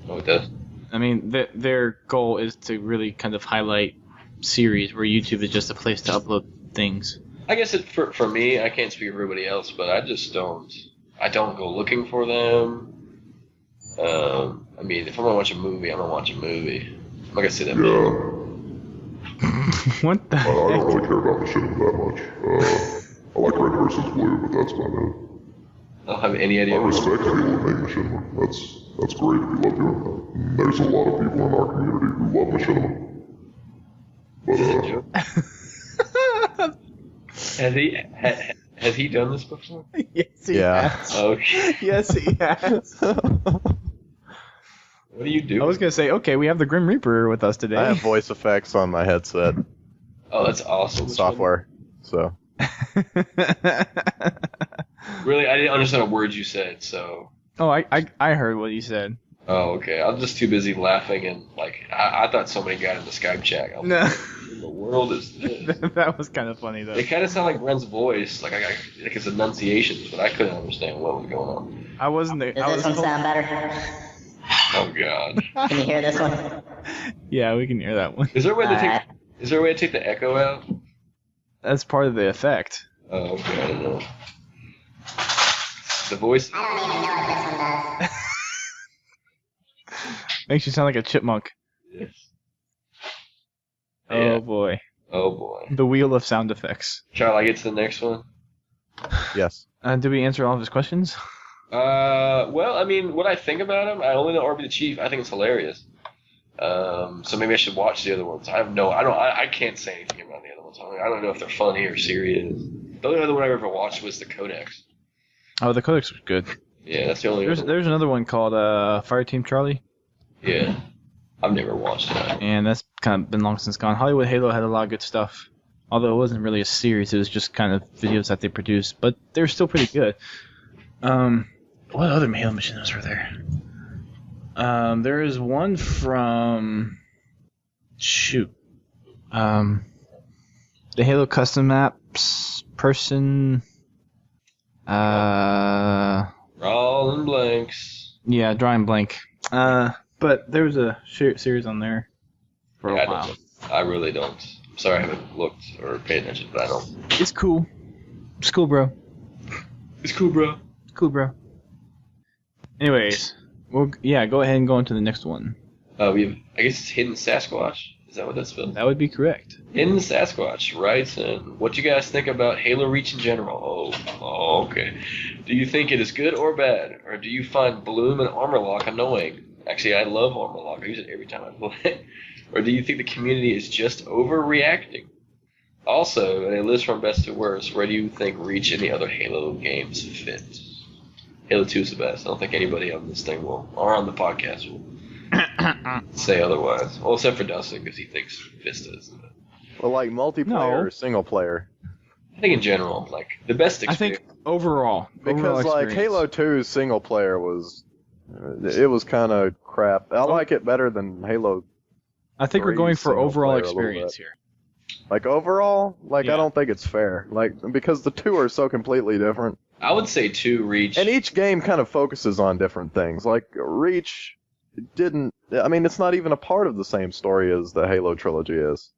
Oh, it does? I mean, their goal is to really kind of highlight series, where YouTube is just a place to upload things. I guess for me, I can't speak for everybody else, but I just don't go looking for them. I mean, if I'm gonna watch a movie, I'm gonna watch a movie. I'm not gonna say that. What the I don't really care about Machinima that much. I like Red versus Blue, but that's about it. I don't have any idea. I respect people who make Machinima. That's great if you love doing that. And there's a lot of people in our community who love Machinima. But has he done this before? Yes, he has. Okay. Yes, he has. What do you do? I was gonna say, okay, we have the Grim Reaper with us today. I have voice effects on my headset. Oh, that's awesome. Software. So. Really, I didn't understand a word you said, so. Oh, I heard what you said. Oh, okay. I was just too busy laughing, and I thought somebody got in the Skype chat. I was No. like, what in the world is this? That was kind of funny though. It kind of sounded like Brent's voice, like his enunciations, but I couldn't understand what was going on. I wasn't there. Does this one sound better? Oh God. Can you hear this one? Yeah, we can hear that one. Is there a way to Alright. take the echo out? That's part of the effect. Oh, okay. I don't know. The voice. I don't even know what this one does. Makes you sound like a chipmunk. Yes. Oh Yeah. boy. Oh boy. The wheel of sound effects. Shall I get to the next one? Yes. Did we answer all of his questions? Well, I mean, what I think about him, I only know Arby the Chief. I think it's hilarious. So maybe I should watch the other ones. I can't say anything about the other ones. I don't know if they're funny or serious. The only other one I ever watched was the Codex. Oh, the Codex was good. Yeah, that's the only other one. There's another one called Fireteam Charlie. Yeah. I've never watched that. And that's kind of been long since gone. Hollywood Halo had a lot of good stuff. Although it wasn't really a series, it was just kind of videos that they produced. But they were still pretty good. What other Halo machines were there? There is one from... Shoot. The Halo Custom Maps person... Rolling blanks. Yeah, drawing blank. But there was a series on there for a while. I really don't. I'm sorry I haven't looked or paid attention, but I don't. It's cool. It's cool, bro. It's cool, bro. It's cool, bro. Anyways, go ahead and go into the next one. We have, I guess it's Hidden Sasquatch. Is that what that's spelled? That would be correct. Hidden Sasquatch writes in, what do you guys think about Halo Reach in general? Oh, okay. Do you think it is good or bad? Or do you find Bloom and Armor Lock annoying? Actually, I love Armor Lock. I use it every time I play. Or do you think the community is just overreacting? Also, in a list from best to worst, where do you think Reach and the other Halo games fit? Halo 2 is the best. I don't think anybody on this thing will, or on the podcast will, say otherwise. Well, except for Dustin, because he thinks Vista is the best. Well, like multiplayer or single player? I think in general, like, the best experience. I think overall. Because, like, Halo 2's single player was It was kind of crap. I like it better than Halo. I think we're going for single overall player a little experience bit. here. Like overall, Yeah. I don't think it's fair. Like because the two are so completely different, I would say 2 Reach. and each game kind of focuses on different things. Like Reach didn't. I mean, it's not even a part of the same story as the Halo trilogy is.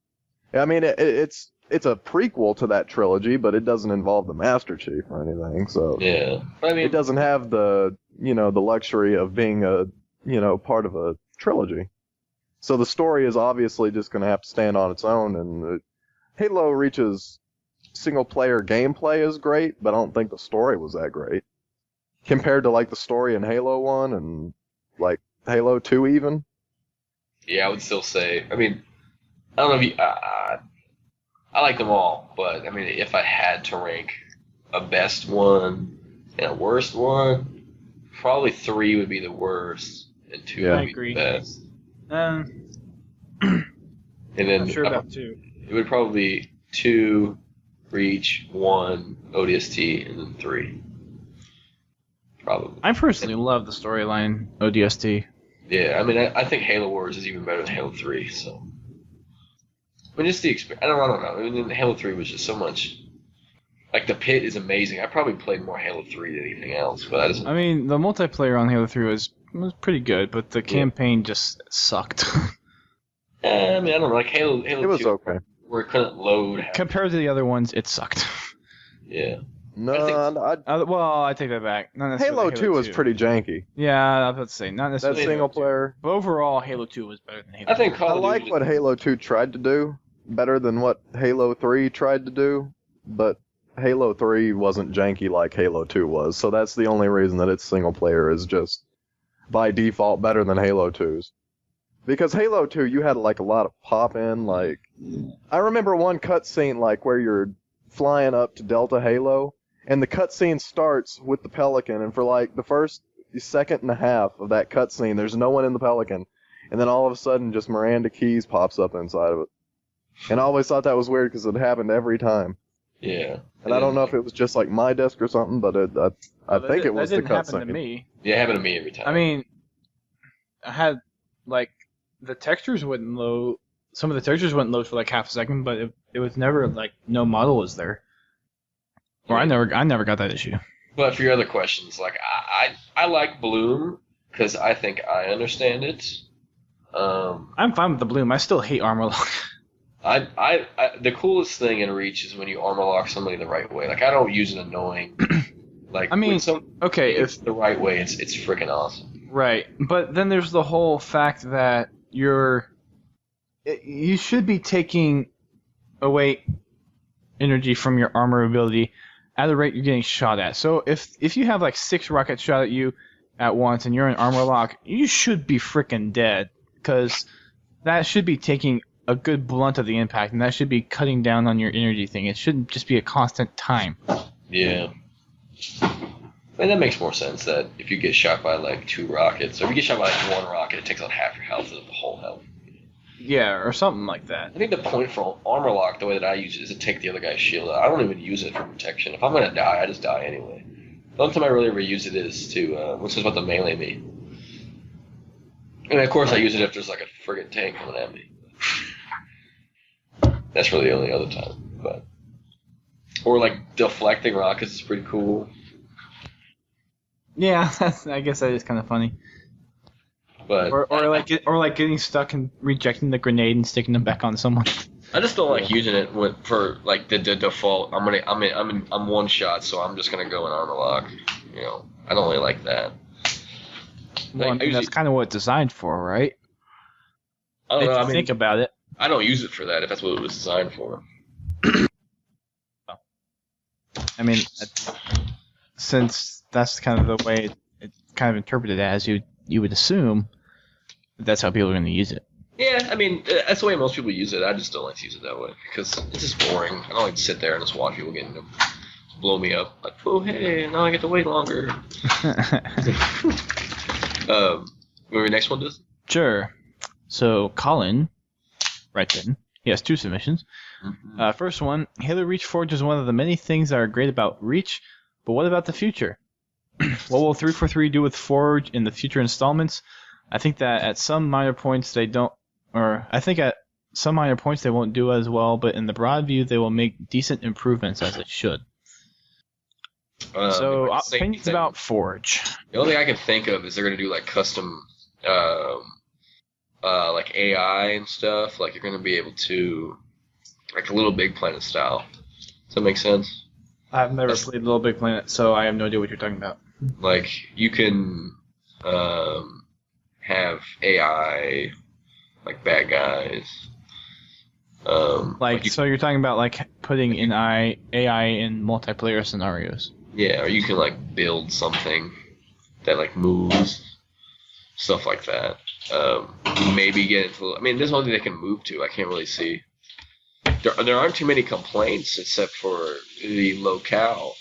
I mean, it's a prequel to that trilogy, but it doesn't involve the Master Chief or anything. So Yeah. I mean, it doesn't have the the luxury of being a part of a trilogy. So the story is obviously just going to have to stand on its own. And Halo Reach's single player gameplay is great, but I don't think the story was that great compared to like the story in Halo 1 and like Halo 2 even. yeah, I would still say. I mean, I don't know if you. I like them all, but I mean, if I had to rank a best one and a worst one, probably 3 would be the worst, and 2 Yeah. would I be agree. the best. I'm And then sure about 2. it would probably be 2 Reach, 1 ODST, and then 3. Probably. I personally love the storyline ODST. Yeah, I mean, I think Halo Wars is even better than Halo 3, so. I mean, just the experience. I don't know. I mean, Halo 3 was just so much. Like, the pit is amazing. I probably played more Halo 3 than anything else, but I just. I mean, the multiplayer on Halo 3 was pretty good, but the campaign just sucked. I mean, I don't know. Like, Halo It was 2, okay. where it couldn't load. Compared to the other ones, it sucked. Yeah. No, Well, I take that back. Not necessarily Halo 2 was pretty janky. Yeah, I was about to say, not That necessarily. single player. But overall, Halo 2 was better than Halo I think 3. I Call of like Duty. what Halo 2 tried to do better than what Halo 3 tried to do, but Halo 3 wasn't janky like Halo 2 was, so that's the only reason that its single player is just by default better than Halo 2's. Because Halo 2, you had like a lot of pop in, like I remember one cutscene like where you're flying up to Delta Halo, and the cutscene starts with the Pelican, and for like the first second and a half of that cutscene, there's no one in the Pelican, and then all of a sudden just Miranda Keys pops up inside of it. And I always thought that was weird because it happened every time. Yeah. And I don't know if it was just like my desk or something, but I think it was the That didn't happen to cutscene. me. Yeah, it happened to me every time. I mean, I had, like, the textures wouldn't load. Some of the textures wouldn't load for like half a second, but it was never, like, no model was there. Or I never got that issue. But for your other questions, like, I like Bloom because I think I understand it. I'm fine with the Bloom. I still hate armor lock. The coolest thing in Reach is when you armor lock somebody the right way. Like, I don't use it annoying. Like, I mean, when okay, it's the right way, it's freaking awesome. Right, but then there's the whole fact that you should be taking away energy from your armor ability at the rate you're getting shot at. So if you have like 6 rockets shot at you at once and you're in armor lock, you should be freaking dead, because that should be taking a good blunt of the impact, and that should be cutting down on your energy thing. It shouldn't just be a constant time. Yeah. I mean, that makes more sense that if you get shot by like 2 rockets, or if you get shot by like 1 rocket, it takes out half your health of the whole health. Yeah, or something like that. I think the point for armor lock, the way that I use it, is to take the other guy's shield out. I don't even use it for protection. If I'm gonna die, I just die anyway. The only time I really ever use it is to, which is about to melee me. And of course I use it if there's like a friggin' tank coming at me. That's really the only other time, but. Or like deflecting rockets is pretty cool. Yeah, I guess that is kind of funny. But or like getting stuck and rejecting the grenade and sticking them back on someone. I just don't like using it for like the default. I'm one shot, so I'm just gonna go in armor lock. You know, I don't really like that. Well, that's kind of what it's designed for, right? I don't know. I mean, think about it. I don't use it for that if that's what it was designed for. I mean, since that's kind of the way it's kind of interpreted as, you would assume that's how people are going to use it. Yeah, I mean, that's the way most people use it. I just don't like to use it that way because it's just boring. I don't like to sit there and just watch people get blow me up. Like, oh, hey, now I get to wait longer. Maybe next one does? Sure. So, Colin writes in. He has 2 submissions. Mm-hmm. First one, Halo Reach Forge is one of the many things that are great about Reach, but what about the future? what will 343 do with Forge in the future installments? I think that at some minor points they don't, or I think at some minor points they won't do as well, but in the broad view they will make decent improvements as it should. So opinions about Forge. The only thing I can think of is they're going to do like custom, like AI and stuff. Like you're going to be able to, like a Little Big Planet style. Does that make sense? I've never played Little Big Planet, so I have no idea what you're talking about. Like you can have AI, like bad guys. So you're talking about like putting in AI in multiplayer scenarios. Yeah, or you can like build something that like moves, stuff like that. Maybe get into. I mean, there's one thing they can move to. I can't really see. There aren't too many complaints except for the locale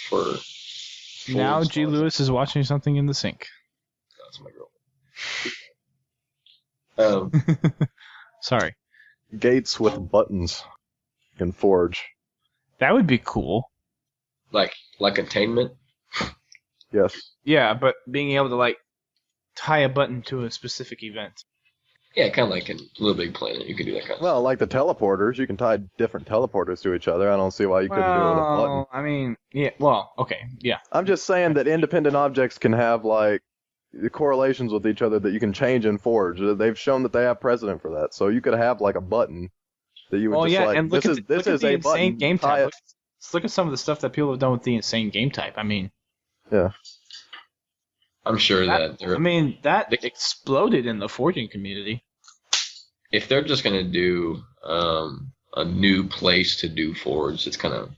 for. Now GLewis is watching something in the sink. That's my girlfriend. Sorry. Gates with buttons in Forge. That would be cool. Like containment? Yes. Yeah, but being able to like tie a button to a specific event. Yeah, kind of like in Little Big Planet, you can do that kind of stuff. Well, like the teleporters, you can tie different teleporters to each other. I don't see why you couldn't do it with a button. I mean, yeah, well, okay, yeah. I'm just saying that independent objects can have like correlations with each other that you can change in Forge. They've shown that they have precedent for that. So you could have like a button that you would and look at the a insane button. game type. Look at some of the stuff that people have done with the insane game type. I mean, yeah. I'm sure that exploded in the forging community. If they're just gonna do a new place to do Forge, it's kind of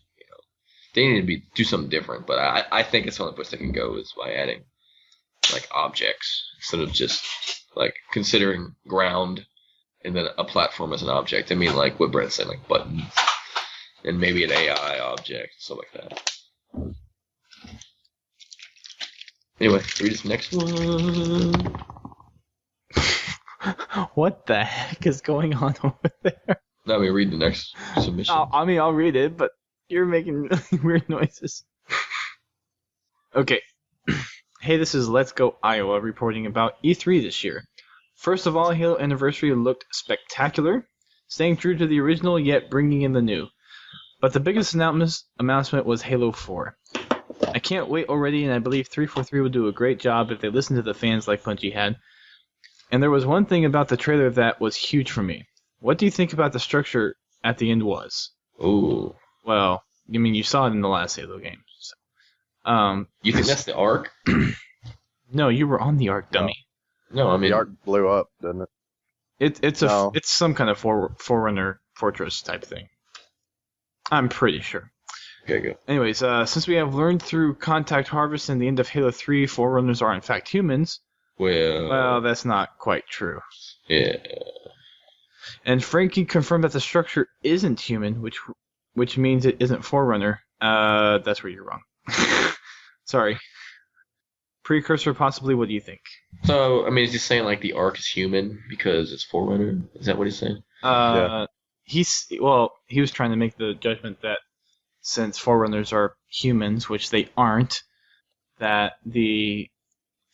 they need to do something different. But I think it's the only place they can go is by adding like objects instead of just like considering ground and then a platform as an object. I mean, like what Brent said, like buttons and maybe an AI object, stuff like that. Anyway, read this next one. What the heck is going on over there? Let me read the next submission. I'll read it, but you're making really weird noises. Okay. Hey, this is Let's Go Iowa reporting about E3 this year. First of all, Halo Anniversary looked spectacular, staying true to the original yet bringing in the new. But the biggest announcement was Halo 4. I can't wait already, and I believe 343 will do a great job if they listen to the fans like Bungie had. And there was one thing about the trailer that was huge for me. What do you think about the structure at the end was? Ooh. Well, I mean, you saw it in the last Halo game. So. You think that's the Ark? No, you were on the Ark, dummy. No, I mean the Ark blew up, didn't it? It's some kind of Forerunner fortress type thing. I'm pretty sure. Okay, good. Anyways, since we have learned through Contact Harvest and the end of Halo 3, Forerunners are in fact humans. Well, that's not quite true. Yeah. And Frankie confirmed that the structure isn't human, which means it isn't Forerunner. That's where you're wrong. Sorry. Precursor, possibly. What do you think? So, I mean, is he saying like the Ark is human because it's Forerunner? Is that what he's saying? Yeah. He was trying to make the judgment that since Forerunners are humans, which they aren't, that the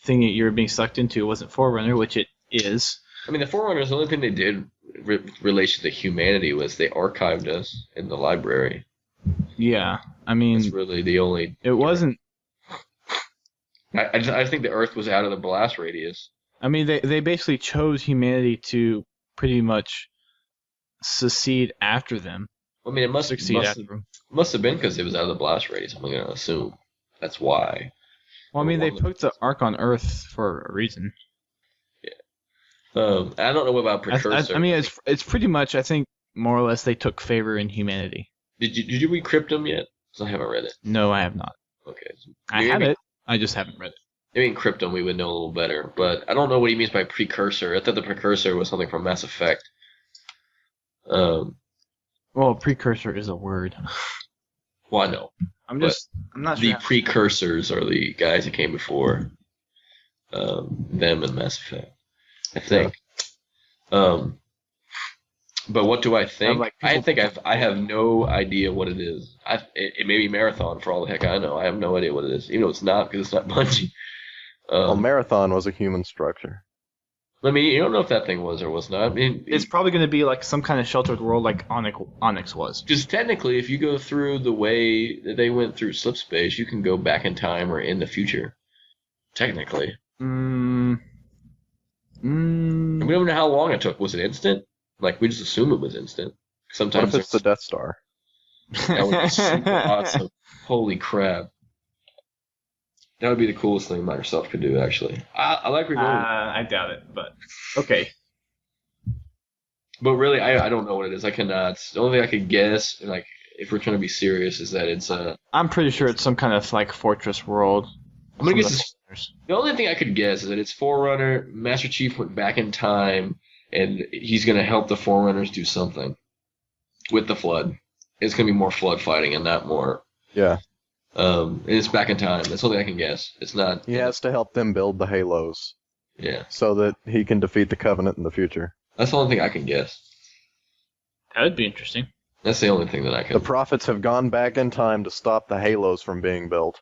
thing that you're being sucked into wasn't Forerunner, which it is. I mean, the Forerunners, the only thing they did with relation to humanity was they archived us in the library. Yeah, I mean... That's really the only... It wasn't... I think the Earth was out of the blast radius. I mean, they basically chose humanity to pretty much secede after them. I mean, it must have been because it was out of the blast radius, I'm going to assume. That's why. Well, I mean, they put the Ark on Earth for a reason. Yeah. I don't know about Precursor. I mean, it's pretty much, I think, more or less they took favor in humanity. Did you read Cryptum yet? Because I haven't read it. No, I have not. Okay. I have it. I just haven't read it. Maybe in Cryptum we would know a little better, but I don't know what he means by Precursor. I thought the Precursor was something from Mass Effect. Well, Precursor is a word. Well, I know. I'm not sure. The Precursors are the guys that came before them in Mass Effect, I think. But what do I think? like, I people- think I have no idea what it is. It may be Marathon for all the heck I know. I have no idea what it is. Even though it's not, because it's not Bungie. Well, Marathon was a human structure. I mean, you don't know if that thing was or was not. I mean, It's probably going to be like some kind of sheltered world like Onyx was. because technically, if you go through the way that they went through Slip Space, you can go back in time or in the future. Technically. We don't know how long it took. Was it instant? Like, we just assume it was instant. What Sometimes if it's the Death Star? that would be super awesome. Holy crap. That would be the coolest thing Microsoft could do, actually. I like remote. I doubt it, but okay. But really, I don't know what it is. I cannot. The only thing I could guess, like, if we're trying to be serious, is that it's a... I'm pretty sure it's some kind of like fortress world. I'm gonna guess the only thing I could guess is that it's Forerunner, Master Chief went back in time, and he's gonna help the Forerunners do something with the Flood. It's gonna be more Flood fighting and not more. Yeah. And it's back in time. That's the only thing I can guess. It's not. He has to help them build the Halos. Yeah. So that he can defeat the Covenant in the future. That's the only thing I can guess. That would be interesting. That's the only thing that I can. The Prophets have gone back in time to stop the Halos from being built.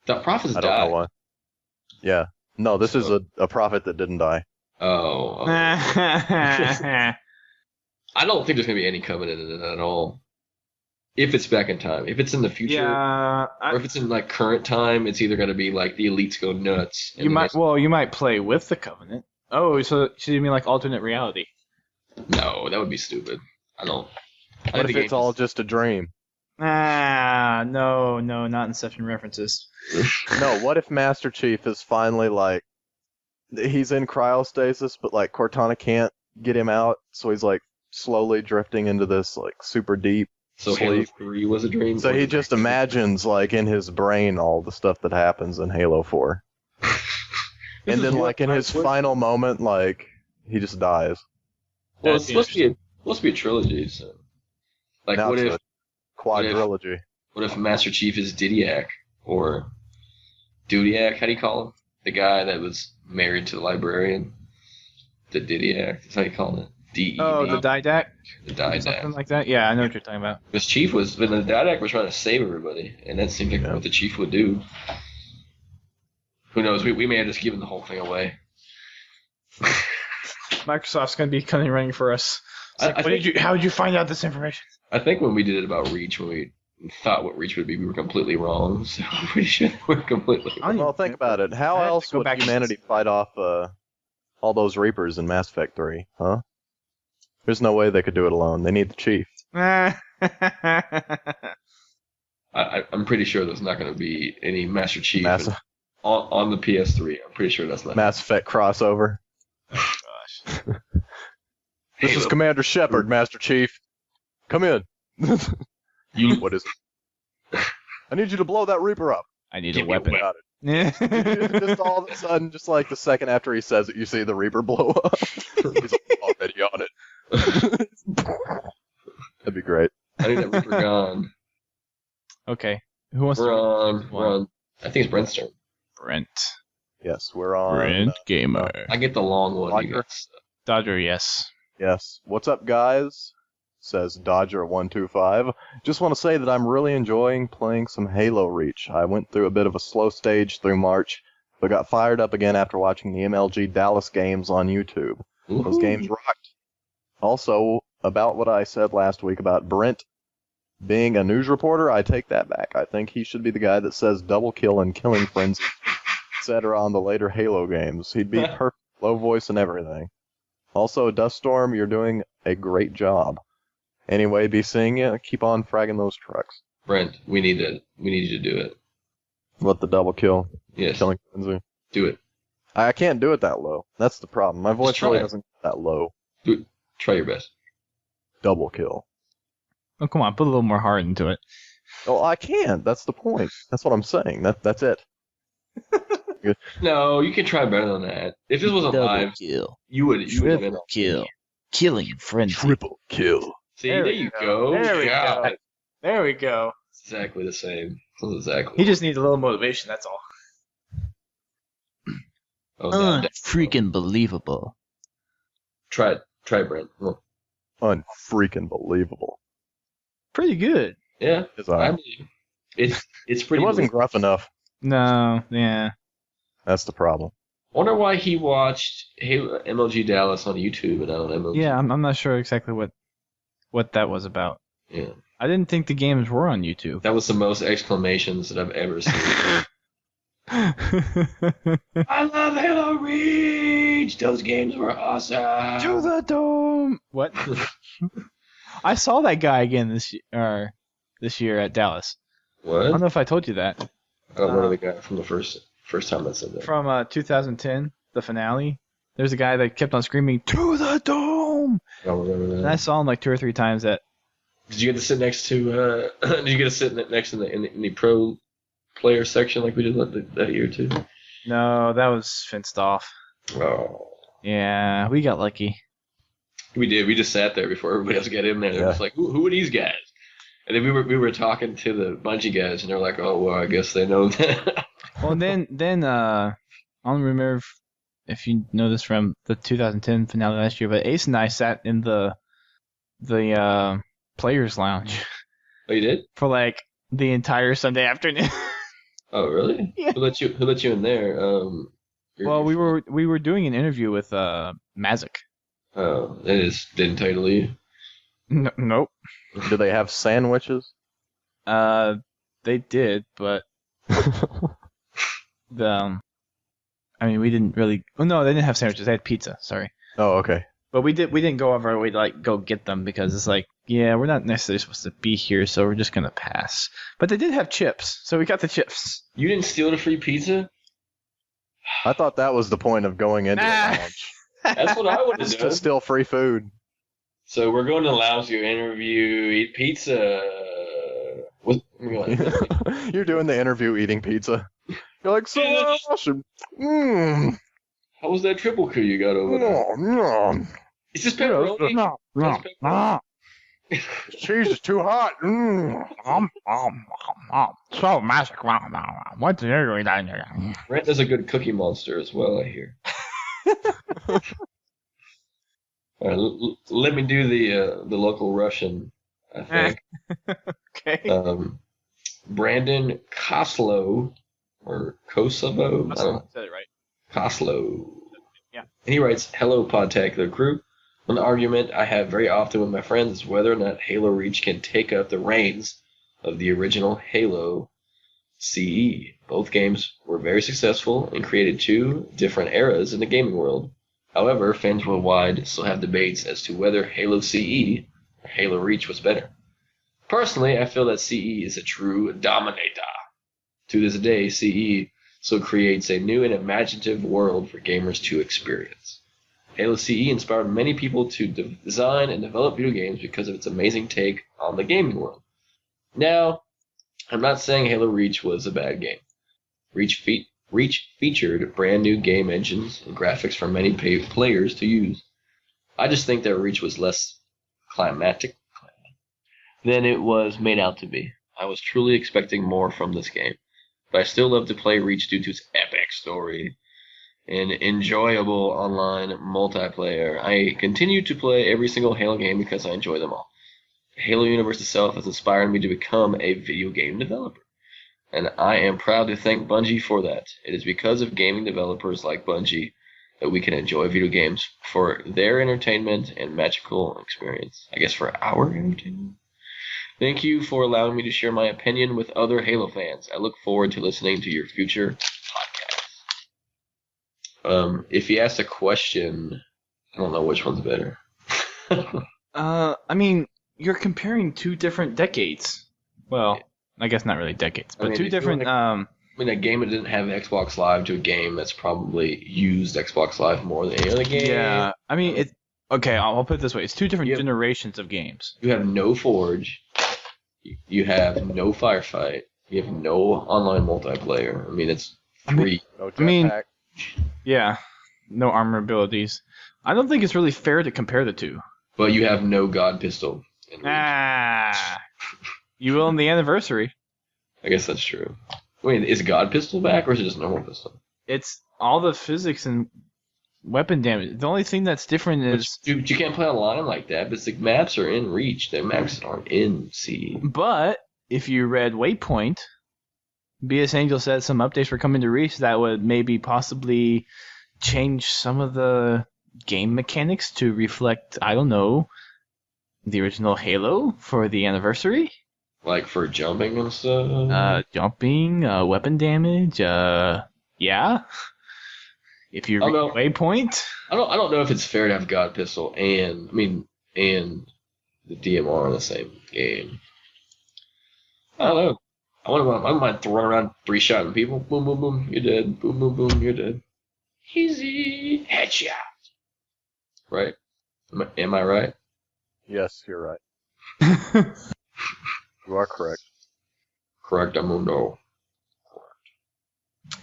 The Prophets I don't died. know why. Yeah. No, this is a prophet that didn't die. Oh. I don't think there's gonna be any Covenant in it at all. If it's back in time. If it's in the future, Yeah, or if it's in like current time, it's either gonna be like the elites go nuts. And you the might. rest- Well, you might play with the Covenant. Oh, so you mean like alternate reality? No, that would be stupid. I don't. I What think if the it's all just a dream? No, not Inception references. No, what if Master Chief is finally like, he's in cryostasis, but like Cortana can't get him out, so he's like slowly drifting into this like super deep So Halo sleep. 3 was a dream. So he just imagines like in his brain all the stuff that happens in Halo 4. And then like in his final moment, like he just dies. Well, it's supposed to be a trilogy. So, like, Now what it's if a quadrilogy? what if Master Chief is Didiac or Dudiac? How do you call him? The guy that was married to the librarian. The Didiac. That's how you call it. D-E-D. Oh, the Didac? The Didac. Something like that? Yeah, I know what you're talking about. Because Chief was, when the Didac was trying to save everybody, and that seemed like what the Chief would do. Who knows? We may have just given the whole thing away. Microsoft's going to be coming running for us. It's like, how did you find out this information? I think when we did it about Reach, when we thought what Reach would be, we were completely wrong. So I'm pretty sure we're completely wrong. Well, think about it. How I had to else go would back to humanity fight off all those Reapers in Mass Effect 3, huh? There's no way they could do it alone. They need the Chief. I'm pretty sure there's not going to be any Master Chief on the PS3. I'm pretty sure that's not. Mass Effect crossover. Oh, gosh. This is Commander Shepard, Master Chief. Come in. What is it? I need you to blow that Reaper up. I need a weapon. Got it. Just all of a sudden, just like the second after he says it, you see the Reaper blow up. He's already on it. That'd be great. I need that Reaper gone. Okay. Who wants We're to on. I think it's Brent's turn. Brent. Yes, we're on. Brent Gamer. I get the long one. You guys. Dodger, yes. Yes. What's up, guys? Says Dodger125. Just want to say that I'm really enjoying playing some Halo Reach. I went through a bit of a slow stage through March, but got fired up again after watching the MLG Dallas games on YouTube. Those games rocked. Also, about what I said last week about Brent being a news reporter, I take that back. I think he should be the guy that says double kill and killing frenzy, etc. on the later Halo games. He'd be perfect, low voice and everything. Also, Duststorm, you're doing a great job. Anyway, be seeing you. Keep on fragging those trucks. Brent, we need you to do it. What, the double kill? Yes. Killing frenzy? Do it. I can't do it that low. That's the problem. My voice try really it. doesn't get that low. Do it. Try your best. Double kill. Oh, come on. Put a little more heart into it. Oh, I can't. That's the point. That's what I'm saying. That's it. No, you can try better than that. If this wasn't live, kill. you would have been. Kill. Killing frenzy. Triple kill. See, there you go. There we God. go. There we go. It's exactly the same. Exactly. He just needs a little motivation, that's all. Oh, Freaking believable. Try it. Try it, Brent. Come on. unfreaking believable. Pretty good. Yeah, His I eye. believe it's He pretty. wasn't gruff enough. No, yeah. That's the problem. Wonder why he watched MLG Dallas on YouTube and not on MLG. Yeah, I'm not sure exactly what that was about. Yeah. I didn't think the games were on YouTube. That was the most exclamations that I've ever seen. I love Halo Reach! Those games were awesome! To the dome! What? I saw that guy again this year at Dallas. What? I don't know if I told you that. I don't remember the guy from the first time I said that. From 2010, the finale. There's a guy that kept on screaming, "To the dome!" I don't remember that. And I saw him like 2 or 3 times at... Did you get to sit next to? Did you get to sit next in the pro player section like we did that year too? No, that was fenced off. Oh. Yeah, we got lucky. We did. We just sat there before everybody else got in there. It was like, who are these guys? And then we were talking to the Bungie guys, and they're like, oh well, I guess they know that. Well, then I don't remember if you know this from the 2010 finale last year, but Ace and I sat in the players' lounge. Oh, you did? For like the entire Sunday afternoon. Oh, really? Yeah. Who let you in there? Well, we were doing an interview with Mazik. Oh, didn't tell you to leave? Nope. Do they have sandwiches? They did, but we didn't really. Oh no, they didn't have sandwiches. They had pizza. Sorry. Oh, okay. But we didn't go over our way to like go get them because it's like, yeah, we're not necessarily supposed to be here, so we're just gonna pass. But they did have chips, so we got the chips. You didn't steal the free pizza? I thought that was the point of going into the lounge. That's what I would have It's done. to steal free food. So we're going to the lounge to interview, eat pizza. You're doing the interview eating pizza. You're like, so awesome. How was that triple coup you got over there? Is this pepperoni? No. Cheese is too hot. So magic. What's the Brent does a good Cookie Monster as well, I hear. All right, let me do the local Russian, I think. Okay. Brandon Koslow, or Kosovo? I don't know. Said it right. Koslow. Yeah. And he writes, hello, Podtacular crew. One argument I have very often with my friends is whether or not Halo Reach can take up the reins of the original Halo CE. Both games were very successful and created 2 different eras in the gaming world. However, fans worldwide still have debates as to whether Halo CE or Halo Reach was better. Personally, I feel that CE is a true dominator. To this day, CE still creates a new and imaginative world for gamers to experience. Halo CE inspired many people to design and develop video games because of its amazing take on the gaming world. Now, I'm not saying Halo Reach was a bad game. Reach featured brand new game engines and graphics for many players to use. I just think that Reach was less climatic than it was made out to be. I was truly expecting more from this game, but I still love to play Reach due to its epic story and enjoyable online multiplayer. I continue to play every single Halo game because I enjoy them all. The Halo universe itself has inspired me to become a video game developer, and I am proud to thank Bungie for that. It is because of gaming developers like Bungie that we can enjoy video games for their entertainment and magical experience. I guess for our entertainment? Thank you for allowing me to share my opinion with other Halo fans. I look forward to listening to your future podcasts. If you ask a question, I don't know which one's better. I mean, you're comparing 2 different decades. Well, I guess not really decades, but 2 different. A game that didn't have Xbox Live to a game that's probably used Xbox Live more than any other game. Yeah, I mean, it's okay. I'll put it this way: it's 2 different generations of games. You have no Forge. You have no Firefight. You have no online multiplayer. I mean, it's 3. Yeah, no armor abilities. I don't think it's really fair to compare the 2. But you have no God Pistol. You will in the anniversary. I guess that's true. Wait, is God Pistol back or is it just normal pistol? It's all the physics and weapon damage. The only thing that's different is... But you can't play online like that, because the maps are in Reach. The maps aren't in C. But if you read Waypoint, BS Angel said some updates were coming to Reach that would maybe possibly change some of the game mechanics to reflect, I don't know, the original Halo for the anniversary. Like for jumping and stuff? Jumping, weapon damage, yeah. If you read Waypoint. I don't know if it's fair to have God Pistol and the DMR in the same game. I don't know. I wouldn't mind throwing around 3-shotting people. Boom, boom, boom, you're dead. Boom, boom, boom, you're dead. Easy headshot. Right? Am I right? Yes, you're right. You are correct. Correct, Amundo.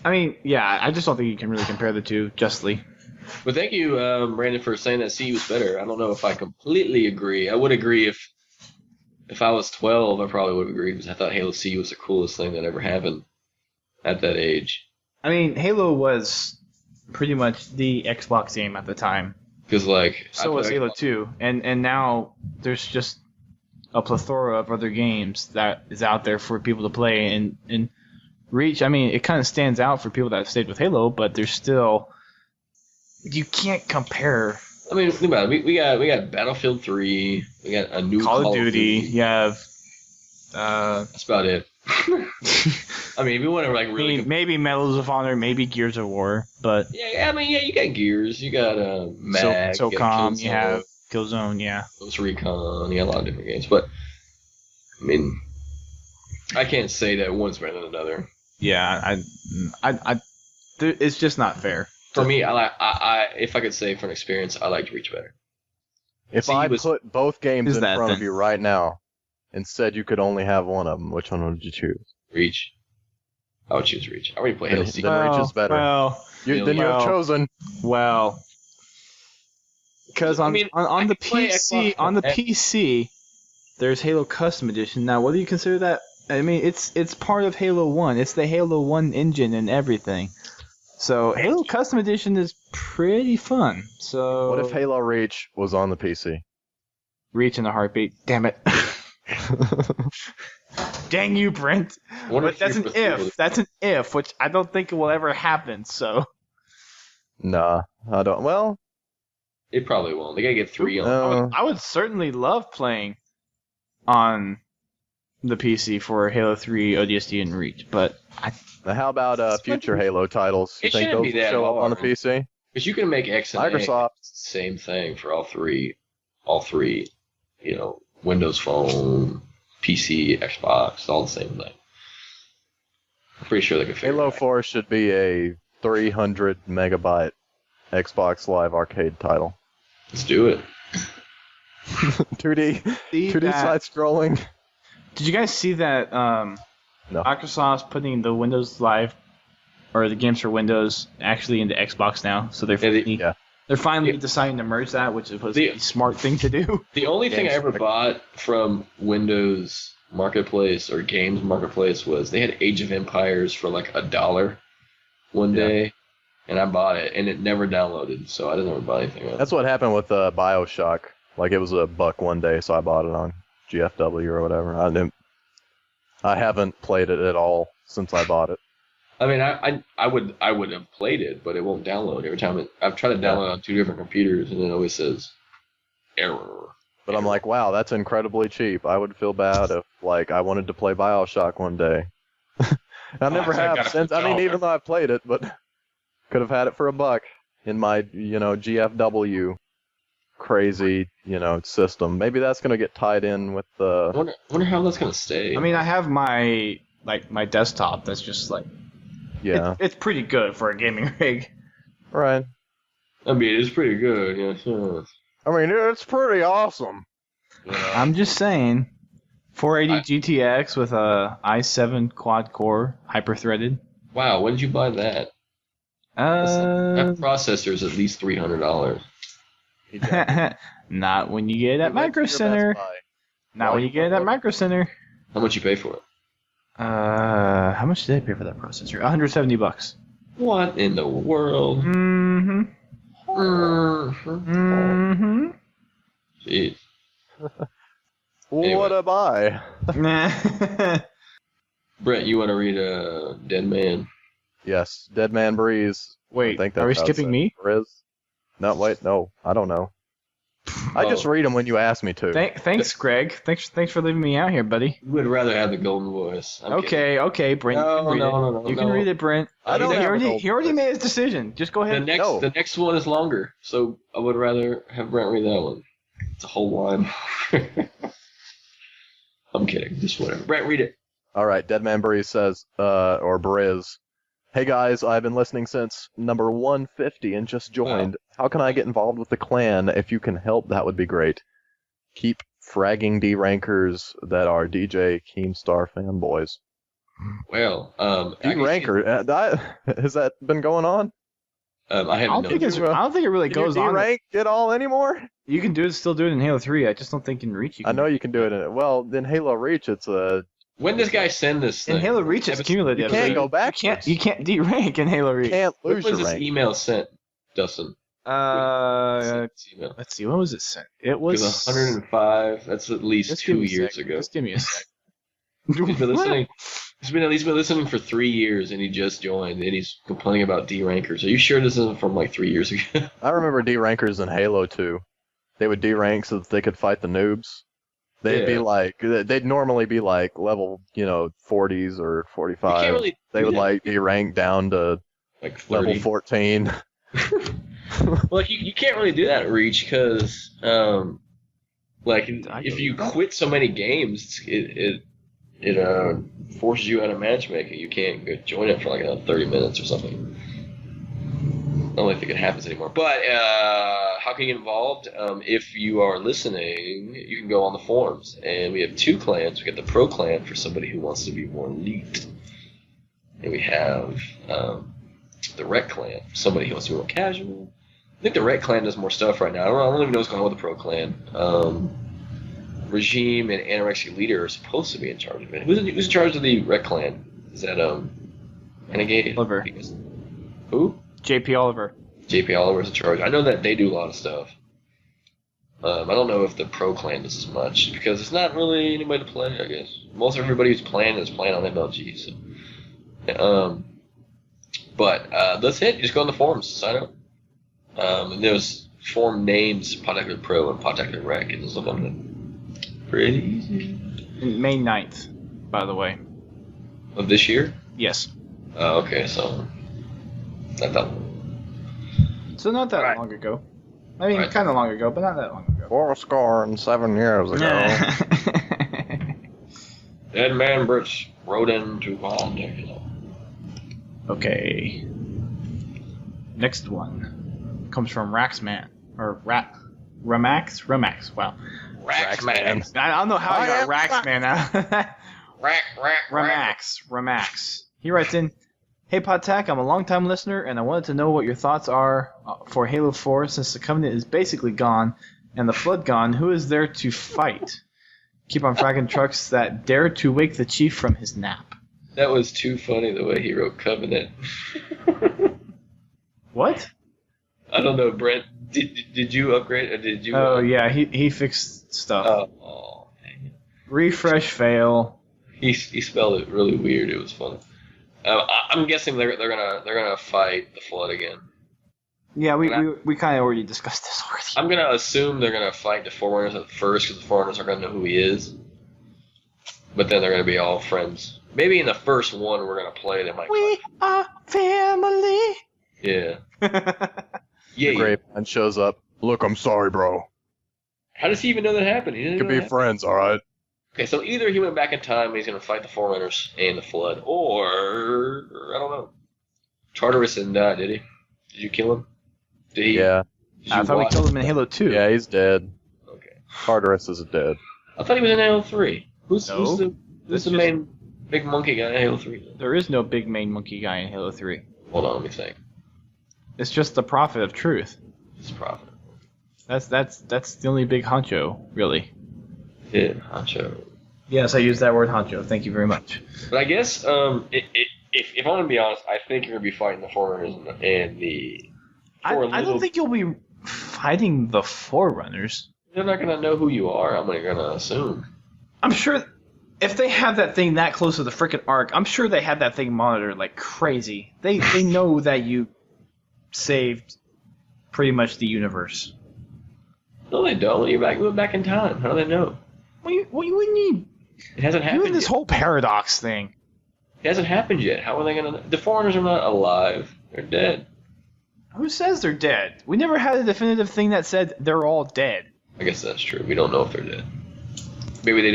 I mean, yeah, I just don't think you can really compare the two justly. But thank you, Brandon, for saying that C was better. I don't know if I completely agree. I would agree if I was 12, I probably would have agreed, because I thought Halo C was the coolest thing that ever happened at that age. I mean, Halo was pretty much the Xbox game at the time. Because, like... So was Halo 2. And now there's just a plethora of other games that is out there for people to play. And Reach, I mean, it kind of stands out for people that have stayed with Halo, but there's still... You can't compare... I mean, think about it. We got Battlefield 3. We got a new Call of Duty. You have... That's about it. I mean, if you want to like really... maybe Medals of Honor, maybe Gears of War, but... Yeah, I mean, yeah, you got Gears. You got Mag. SOCOM, you have Killzone, yeah. Ghost Recon. You got a lot of different games. But, I mean, I can't say that one's better than another. Yeah, it's just not fair. For me, if I could say from experience, I liked Reach better. If I put both games in front of you right now and said you could only have one of them, which one would you choose? Reach. I would choose Reach. I already played Halo C. Then Reach is better. Then you have chosen. Well, because on the PC, there's Halo Custom Edition. Now, what do you consider that? I mean, it's part of Halo 1. It's the Halo 1 engine and everything. So Halo Custom Edition is pretty fun. So what if Halo Reach was on the PC? Reach in a heartbeat. Damn it. Dang you, Brent. But that's an if. That's an if, which I don't think it will ever happen, so. Nah, I don't. Well, it probably won't. They gotta get 3 on. I would certainly love playing on the PC for Halo 3, ODST, and Reach, but how about future Halo titles? You think those will show up on the PC? Because you can make X and Microsoft. Same thing for all three, Windows Phone, PC, Xbox, all the same thing. I'm pretty sure they can figure Halo 4 should be a 300 megabyte Xbox Live Arcade title. Let's do it. 2D side scrolling. Did you guys see that no. Microsoft's putting the Windows Live or the games for Windows actually into Xbox now? So they're finally deciding to merge that, which was the smart thing to do. The only thing I ever bought from Windows Marketplace or Games Marketplace was they had Age of Empires for like $1 one day, and I bought it, and it never downloaded, so I didn't ever buy anything else. That's what happened with BioShock. Like, it was $1 one day, so I bought it on GFW or whatever. I haven't played it at all since I bought it. I mean, I would have played it, but it won't download every time. I've tried to download on 2 different computers, and it always says error. But I'm like, wow, that's incredibly cheap. I would feel bad if, like, I wanted to play BioShock one day. I never have since. I mean, even though I've played it, but could have had it for $1 in my, GFW crazy, system. Maybe that's going to get tied in with the... I wonder how that's going to stay. I mean, I have my desktop that's just like... Yeah. It's pretty good for a gaming rig. Right. I mean, it's pretty good, yeah. Sure. I mean, it's pretty awesome. Yeah. I'm just saying, 480 GTX with a i7 quad-core, hyper-threaded. Wow, when did you buy that? That processor is at least $300. Not when you get it at Micro Center. Not when you get it at Micro Center. How much you pay for it? How much did I pay for that processor? $170. What in the world? Mm-hmm. Mm-hmm. Jeez. What am I? Brent, you want to read Dead Man? Yes, Dead Man Breeze. Wait, I think that's are we how it skipping says. me? Briz? No, wait, no, I don't know. I just read them when you ask me to. Thanks, Greg. Thanks for leaving me out here, buddy. You would rather have the golden voice. Okay, Brent. No, you can read it, Brent. I don't he have a already golden already voice. made his decision. Just go ahead. The next one is longer, so I would rather have Brent read that one. It's a whole line. I'm kidding. Just whatever. Brent, read it. All right, Dead Man Breeze says, or Briz. Hey guys, I've been listening since number 150 and just joined. Wow. How can I get involved with the clan? If you can help, that would be great. Keep fragging D-rankers that are DJ Keemstar fanboys. Well, D-ranker, has that been going on? I don't think it really goes on. D-rank it all anymore? You can still do it in Halo 3. I just don't think in Reach you can. I know you can do it in Halo Reach. It's a. When does guy send this thing? In Halo Reach, it's cumulative. You can't go back. You can't D-rank in Halo Reach. You can't lose when was your this rank. email sent, Dustin? Let's see. When was it sent? It was 105. That's at least 2 years ago. Just give me a sec. He's been listening. He's been listening for 3 years, and he just joined, and he's complaining about D-rankers. Are you sure this isn't from like 3 years ago? I remember D-rankers in Halo 2. They would D-rank so that they could fight the noobs. They'd normally be like level, 40s or 45. They would like D-rank down to like 30. level 14. Well, you can't really do that at Reach because, if you quit so many games, it forces you out of matchmaking. You can't go join it for like another 30 minutes or something. I don't think it happens anymore. But how can you get involved? If you are listening, you can go on the forums. And we have 2 clans. We got the Pro Clan for somebody who wants to be more elite. And we have the Rec Clan, somebody who wants to be more casual. I think the Rec Clan does more stuff right now. I don't even know what's going on with the Pro Clan. Regime and Anorexia Leader are supposed to be in charge of it. Who's in charge of the Rec Clan? Is that Renegade? Oliver. Who? JP Oliver. JP Oliver's in charge. I know that they do a lot of stuff. I don't know if the Pro Clan does as much because it's not really anybody to play. I guess most everybody who's playing is playing on MLG. So, but that's it. You just go on the forums, sign up. And there's forum names: Podtacular Pro and Podtacular Rec, and just look on them. Pretty easy. May 9th, by the way. Of this year? Yes. Oh, okay, so not that long. So not that long ago. I mean, kind of long ago, but not that long ago. 4 years ago. Dead Man Brits rode into Podtacular. Okay. Next one comes from Raxman. Or Ramax? Wow. Raxman. I don't know how I got Raxman out. Ramax. He writes in, Hey Podtac, I'm a long-time listener, and I wanted to know what your thoughts are for Halo 4 since the Covenant is basically gone and the Flood gone. Who is there to fight? Keep on fragging trucks that dare to wake the Chief from his nap. That was too funny the way he wrote Covenant. What? I don't know, Brent. Did you upgrade or did you? Oh yeah, he fixed stuff. Oh, dang it. Refresh fail. He spelled it really weird. It was funny. I'm guessing they're gonna fight the Flood again. Yeah, we kind of already discussed this already. I'm gonna assume they're gonna fight the Forerunners at first because the Forerunners are gonna know who he is. But then they're gonna be all friends. Maybe in the first one we're gonna play, they might. We are family. Yeah. Yeah. Grapevine shows up. Look, I'm sorry, bro. How does he even know that happened? He didn't Could know be friends, all right. Okay, so either he went back in time and he's going to fight the Forerunners and the Flood, or I don't know. Tartarus didn't die, did he? Did you kill him? Did he? Yeah. I thought we killed him in Halo 2. Yeah, he's dead. Okay. Tartarus is dead. I thought he was in Halo 3. Who's the main big monkey guy in Halo 3? There is no big main monkey guy in Halo 3. Hold on, let me think. It's just the Prophet of Truth. It's Prophet. That's the only big honcho, really. Yeah, honcho. Yes, I used that word honcho. Thank you very much. But I guess if I want to be honest, I think you're going to be fighting the Forerunners and the I don't think you'll be fighting the Forerunners. They're not gonna know who you are. I'm gonna assume. I'm sure if they have that thing that close to the frickin' Ark, I'm sure they have that thing monitored like crazy. They know that you saved pretty much the universe. No, they don't. You're moving back in time. How do they know? What do you need? It hasn't happened Doing this yet. whole paradox thing. It hasn't happened yet. How are they gonna know? The Foreigners are not alive. They're dead. Who says they're dead? We never had a definitive thing that said they're all dead. I guess that's true. We don't know if they're dead. Maybe they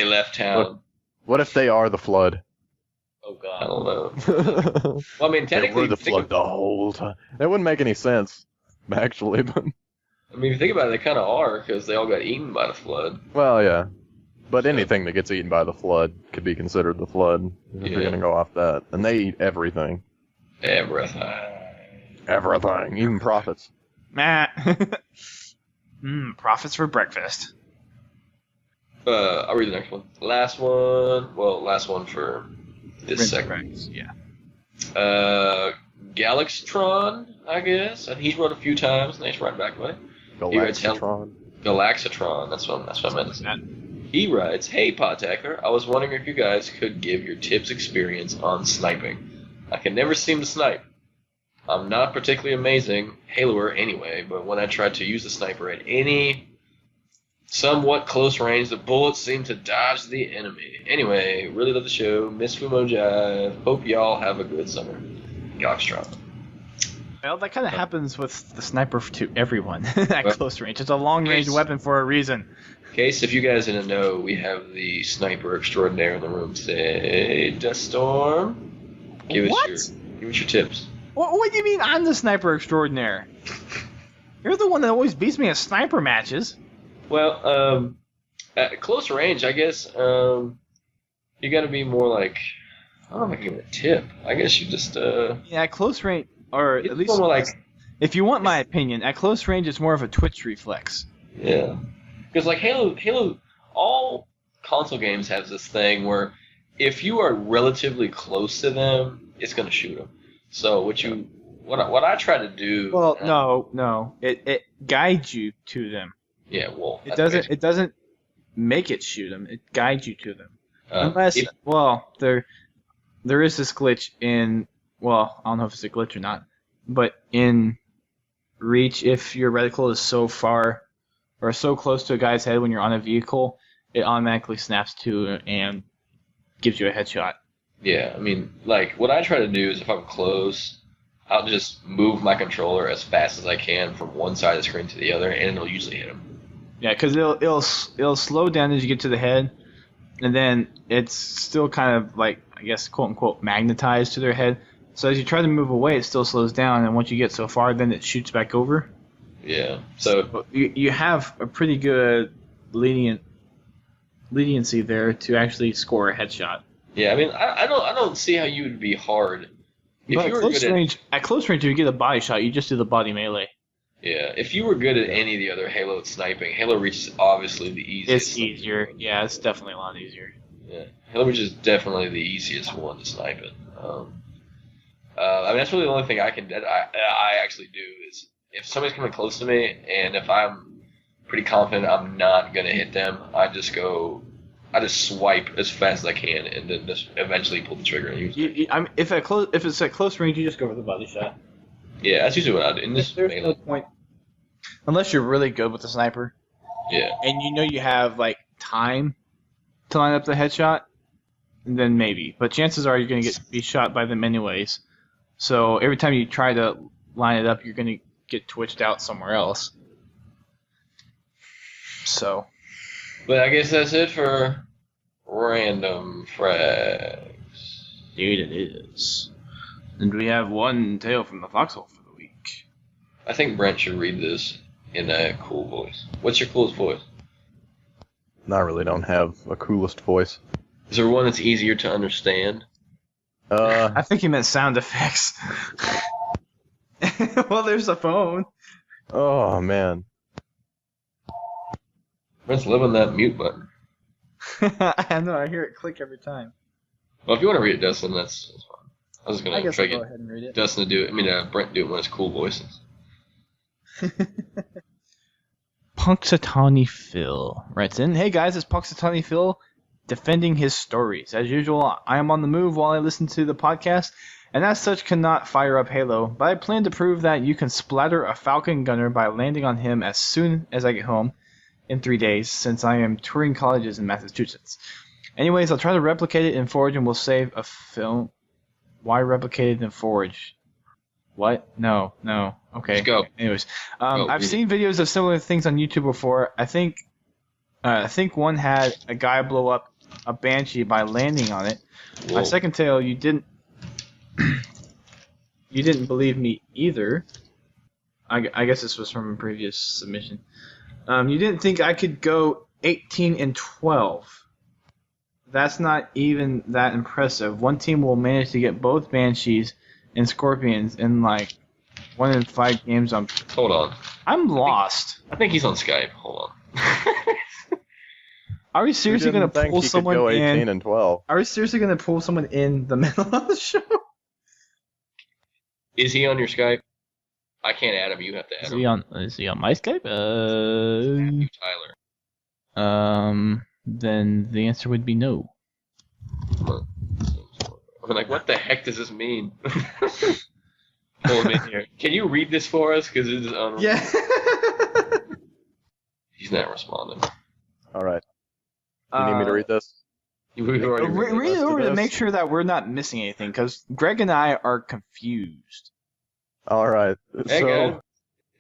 left town. What if they are the flood? Oh God, I don't know. Well, I mean, They technically, were the flood the whole time. That wouldn't make any sense, actually. But I mean, if you think about it, they kind of are because they all got eaten by the flood. well, yeah. But anything that gets eaten by the flood could be considered the flood. If you're Yeah. gonna go off that, and they eat everything. Everything, even prophets. Matt. Profits for breakfast. I'll read the next one. Last one for this segment. Yeah. Galaxtron, I guess, and he's wrote a few times. Nice write back, buddy. Galaxitron. Galaxitron. That's what I meant to say. He writes, "Hey Podtacular, I was wondering if you guys could give your tips experience on sniping. I can never seem to snipe. I'm not particularly amazing Haloer anyway, but when I try to use the sniper at any somewhat close range, the bullets seem to dodge the enemy. Anyway, really love the show. Miss Fumo Jive. Hope y'all have a good summer. Galaxtron." Well, that kind of happens with the sniper to everyone at close range. It's a long-range weapon for a reason. Case, if you guys didn't know, we have the sniper extraordinaire in the room today. Duststorm. Give us your tips. What do you mean I'm the sniper extraordinaire? You're the one that always beats me at sniper matches. Well, at close range, I guess you got to be more like, I don't know if I can give it a tip. I guess you just Yeah, at close range, or at least more like, if you want my opinion, at close range it's more of a twitch reflex. yeah, because like Halo, all console games have this thing where if you are relatively close to them, it's gonna shoot them. So what I try to do. Well, no, it guides you to them. Yeah, well, It doesn't make it shoot them. It guides you to them. Unless, if- there is this glitch in, well, I don't know if it's a glitch or not, but in Reach, if your reticle is so far or so close to a guy's head when you're on a vehicle, it automatically snaps to and gives you a headshot. Yeah, I mean, like, what I try to do is if I'm close, I'll just move my controller as fast as I can from one side of the screen to the other, and it'll usually hit him. Yeah, because it'll slow down as you get to the head, and then it's still kind of like, I guess, quote unquote, magnetized to their head. So as you try to move away, it still slows down, and once you get so far, then it shoots back over. Yeah. So you have a pretty good leniency there to actually score a headshot. yeah, I mean, I don't see how you would be hard if But you were at close range, if you get a body shot, you just do the body melee. Yeah, if you were good at any of the other Halo sniping, Halo Reach is obviously the easiest. It's easier. Yeah, it's definitely a lot easier. Yeah, Halo Reach is definitely the easiest one to snipe it. I mean, that's really the only thing I actually do is if somebody's coming close to me, and if I'm pretty confident I'm not gonna hit them, I just swipe as fast as I can, and then just eventually pull the trigger and use it. If it's at close range, you just go for the body shot. Yeah, that's usually what I do. In this There's no point unless you're really good with the sniper. Yeah. And you know you have like time to line up the headshot, then maybe. But chances are you're gonna be shot by them anyways. So every time you try to line it up, you're gonna get twitched out somewhere else. So. But I guess that's it for random frags. Dude, it is. And we have one tale from the foxhole for the week. I think Brent should read this in a cool voice. What's your coolest voice? I really don't have a coolest voice. Is there one that's easier to understand? I think he meant sound effects. Well, there's a phone. Oh man. Brent's living that mute button. I know, I hear it click every time. Well, if you want to read it, Dustin, that's fine. I was I gonna guess try I'll to go get ahead and read it. Dustin to do it. I mean, Brent do it when it's cool voices. Punxsutawney Phil writes in, "Hey guys, it's Punxsutawney Phil defending his stories. As usual, I am on the move while I listen to the podcast, and as such cannot fire up Halo, but I plan to prove that you can splatter a Falcon gunner by landing on him as soon as I get home in 3 days, since I am touring colleges in Massachusetts. Anyways, I'll try to replicate it in Forge and we'll save a film." Why replicate it in Forge? What? No. Okay. Let's go. Anyways, Go, I've read seen videos of similar things on YouTube before. I think one had a guy blow up a Banshee by landing on it. Whoa. My second tale, you didn't believe me either. I guess this was from a previous submission. You didn't think I could go 18 and 12. That's not even that impressive. One team will manage to get both Banshees and Scorpions in like 1 in 5 games on. Hold on. I'm lost. I think he's on Skype. Hold on. Are we seriously going to pull someone go 18 in? and 12. Are we seriously going to pull someone in the middle of the show? Is he on your Skype? I can't add him. You have to add him. Is he on my Skype? You, Tyler. Then the answer would be no. I'm like, what the heck does this mean? Pull him in here. Can you read this for us? Because it is unreal. Yeah. He's not responding. All right. You need me to read this? We've already Read it over to make sure that we're not missing anything, because Greg and I are confused. All right. Hey,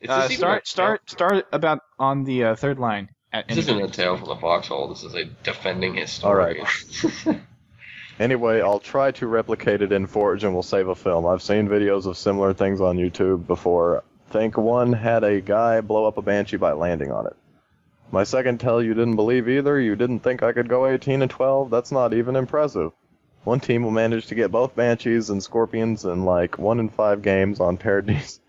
guys. Start about on the third line. This isn't a tale from the foxhole. This is a defending his story. All right. Anyway, I'll try to replicate it in Forge and we'll save a film. I've seen videos of similar things on YouTube before. Think one had a guy blow up a Banshee by landing on it. My second tell you didn't believe either. You didn't think I could go 18 and 12. That's not even impressive. One team will manage to get both Banshees and Scorpions in like 1 in 5 games on parodies.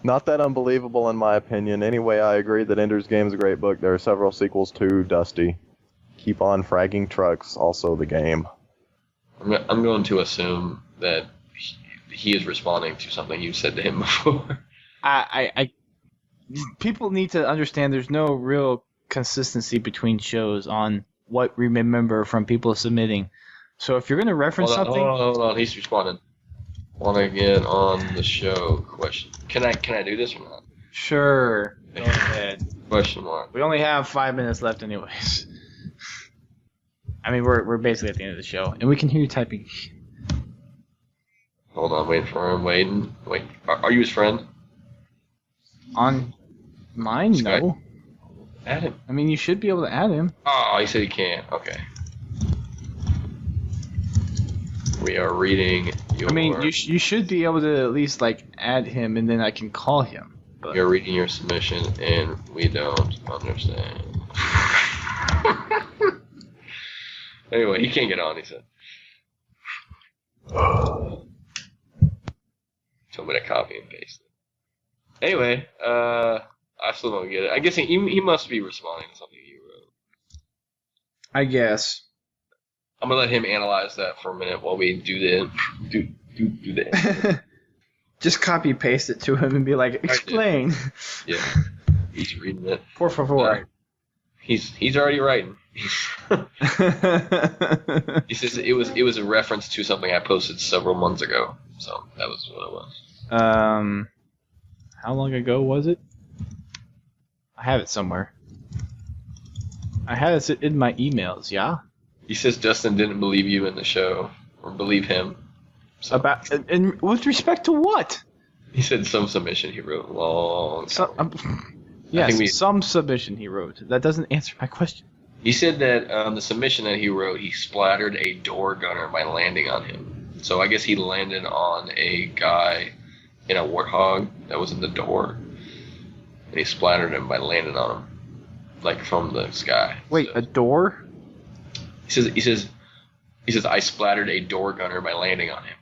Not that unbelievable in my opinion. Anyway, I agree that Ender's Game is a great book. There are several sequels too, Dusty. Keep on fragging trucks, also the game. I'm going to assume that he is responding to something you said to him before. People need to understand there's no real consistency between shows on what we remember from people submitting. So if you're going to reference something... Hold on, he's responding. Want to get on the show? Question. Can I do this or not? Sure. Go ahead. Question mark. We only have 5 minutes left anyways. I mean, we're basically at the end of the show, and we can hear you typing. Hold on, waiting for him. Wait. Are you his friend? On mine? Skype? No. Add him. I mean, you should be able to add him. Oh, he said he can't. Okay. We are reading your... I mean, you should be able to at least, like, add him, and then I can call him. But... We are reading your submission, and we don't understand. Anyway, he can't get on, he said. Told me to copy and paste it. Anyway, I still don't get it. I guess he must be responding to something you wrote. I guess. I'm gonna let him analyze that for a minute while we do the Just copy paste it to him and be like, explain. Yeah, he's reading it. Por favor. He's already writing. He says it was a reference to something I posted several months ago, so that was what it was. How long ago was it? I have it somewhere. I had it in my emails. Yeah. He says Justin didn't believe you in the show, or believe him. So. About and with respect to what? He said some submission he wrote long time. Yes, some submission he wrote. That doesn't answer my question. He said that the submission that he wrote, he splattered a door gunner by landing on him. So I guess he landed on a guy in a warthog that was in the door, and he splattered him by landing on him, like from the sky. Wait, a door? He says I splattered a door gunner by landing on him.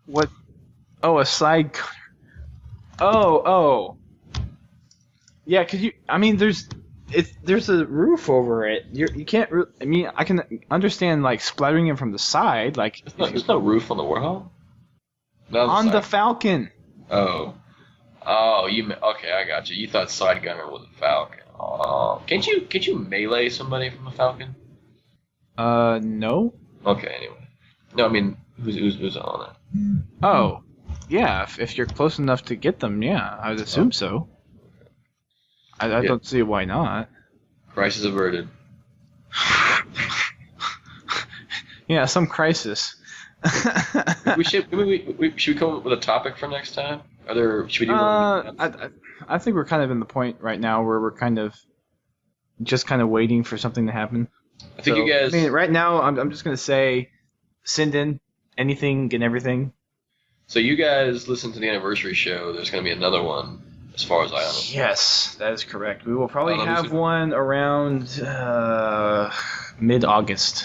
What? Oh, a side gunner. Oh. Yeah, cause I mean, there's a roof over it. You can't. I mean, I can understand like splattering him from the side. Like there's no roof on the warthog. That was On the side- Falcon. Oh, okay? I got you. You thought side gunner was a Falcon. Oh, can't you melee somebody from a Falcon? No. Okay, anyway. No, I mean who's on it? Oh, yeah. If you're close enough to get them, yeah, I would assume so. I Yeah. don't see why not. Crisis averted. Yeah, some crisis. Should we come up with a topic for next time? Should we do one? I think we're kind of in the point right now where we're kind of just waiting for something to happen. I think you guys. I mean, right now I'm just gonna say, send in anything and everything. So you guys listen to the anniversary show. There's going to be another one, as far as I understand. Yes, that is correct. We will probably let me have see. one around mid-August.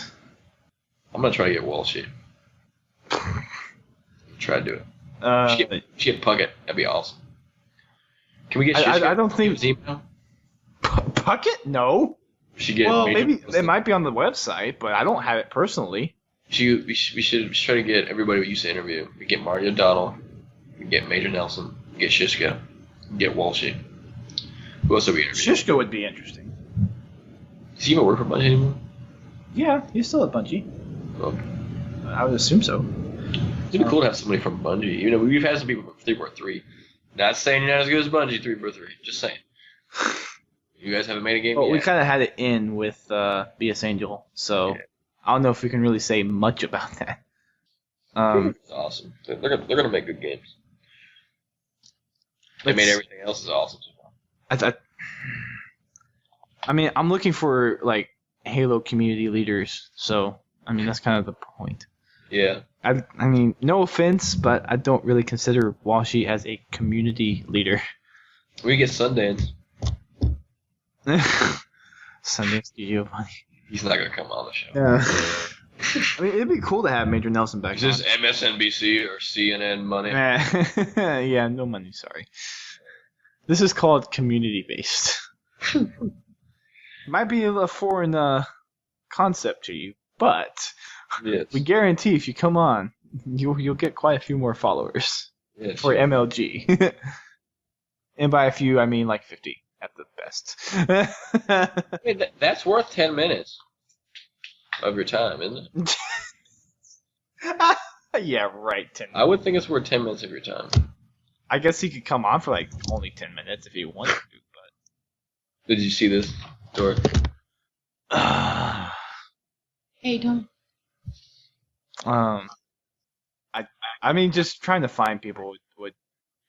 I'm going to try to get Walshy. Try to do it. She get Puckett. That'd be awesome. Can we get? I don't think his email. Puckett. No. She get. Well, Major maybe it might be on the website, but I don't have it personally. We should try to get everybody we used to interview. We get Marty O'Donnell. We get Major Nelson. We get Shishka. We get Walshy. Who else are we interviewing? Shishka would be interesting. Does he even work for Bungie anymore? Yeah, he's still at Bungie. Okay. I would assume so. It'd be cool to have somebody from Bungie. You know, we've had some people from 343. Not saying you're not as good as Bungie 343. Just saying. You guys haven't made a game Well, yet. we kind of had it in with BS Angel, so I don't know if we can really say much about that. It's awesome. They're gonna make good games. They made everything else is awesome so far. I mean, I'm looking for like Halo community leaders, so I mean that's kind of the point. Yeah. I mean, no offense, but I don't really consider Walshy as a community leader. We get Sundance. Sunday Studio Money. He's not gonna come on the show. Yeah. I mean, it'd be cool to have Major Nelson back. Is this MSNBC or CNN money? Yeah, no money, sorry. This is called community based. Might be a foreign concept to you, but Yes. we guarantee if you come on, you'll get quite a few more followers Yes. for MLG. And by a few, I mean like 50 at the best. I mean, that's worth 10 minutes of your time, isn't it? Yeah, right. 10 minutes. I would think it's worth 10 minutes of your time. I guess he could come on for like only 10 minutes if he wanted to, Did you see this, George? but. Hey, Tom. I mean, just trying to find people would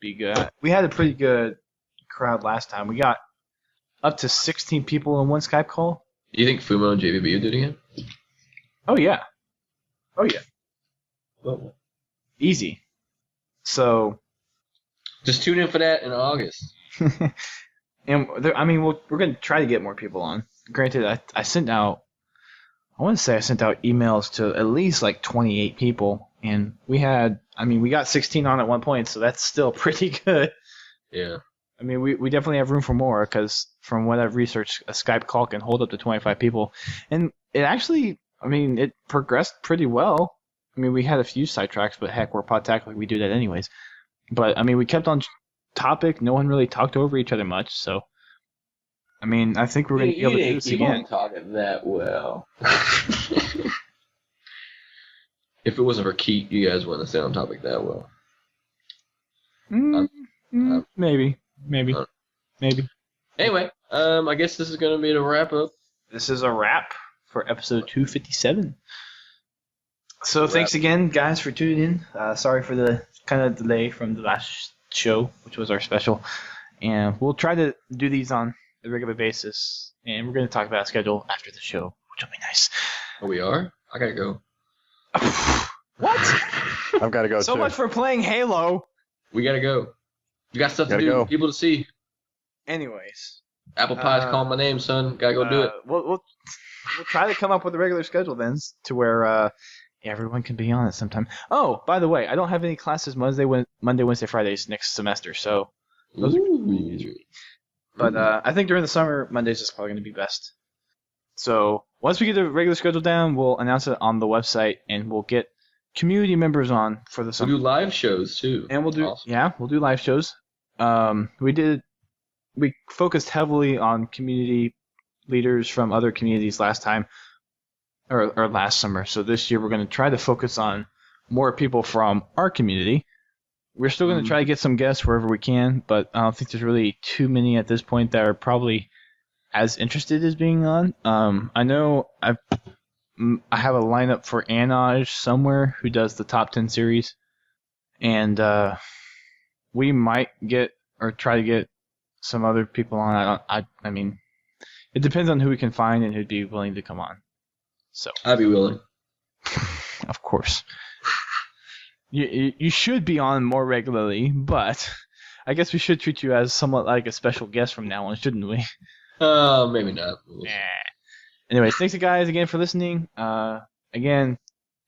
be good. We had a pretty good crowd last time. We got up to 16 people in one Skype call. Do you think Fumo and JVB would do it again? Oh yeah. Oh yeah. Well, Easy. So. just tune in for that in August. And I mean, we're going to try to get more people on. Granted, I sent out emails to at least like 28 people, and we got 16 on at one point, so that's still pretty good. Yeah. I mean, we definitely have room for more, because from what I've researched, a Skype call can hold up to 25 people. And it actually, I mean, it progressed pretty well. I mean, we had a few sidetracks, but heck, we're Podtacular, we do that anyways. But, I mean, we kept on topic. No one really talked over each other much, so I mean, I think we're going to be able to do this again. Talking that well. If it wasn't for Keith, you guys wouldn't have stayed on topic that well. Maybe. Anyway, I guess this is going to be the wrap up. This is a wrap for episode 257. So thanks again, guys, for tuning in. Sorry for the kind of delay from the last show, which was our special. And we'll try to do these on a regular basis. And we're going to talk about a schedule after the show, which will be nice. Oh, we are? I got to go. What? I've got to go So too. much for playing Halo. We got to go. We got stuff to Gotta do. go. People to see. Anyways. Apple Pie's calling my name, son. Gotta go do it. We'll try to come up with a regular schedule then, to where everyone can be on it sometime. Oh, by the way, I don't have any classes Monday, Wednesday, Fridays next semester, so those are easy. But I think during the summer, Mondays is probably going to be best. So once we get the regular schedule down, we'll announce it on the website, and we'll get community members on for the We'll summer. do live shows too. And we'll do Awesome. we'll do live shows. We focused heavily on community leaders from other communities last time or last summer. So this year we're going to try to focus on more people from our community. We're still going to try to get some guests wherever we can, but I don't think there's really too many at this point that are probably as interested as being on. I know I have a lineup for Anaj somewhere who does the top 10 series, and we might get or try to get some other people on. I mean, it depends on who we can find and who'd be willing to come on. So I'd be willing. Of course. You should be on more regularly, but I guess we should treat you as somewhat like a special guest from now on, shouldn't we? Maybe not. Anyways, thanks guys again for listening. Again,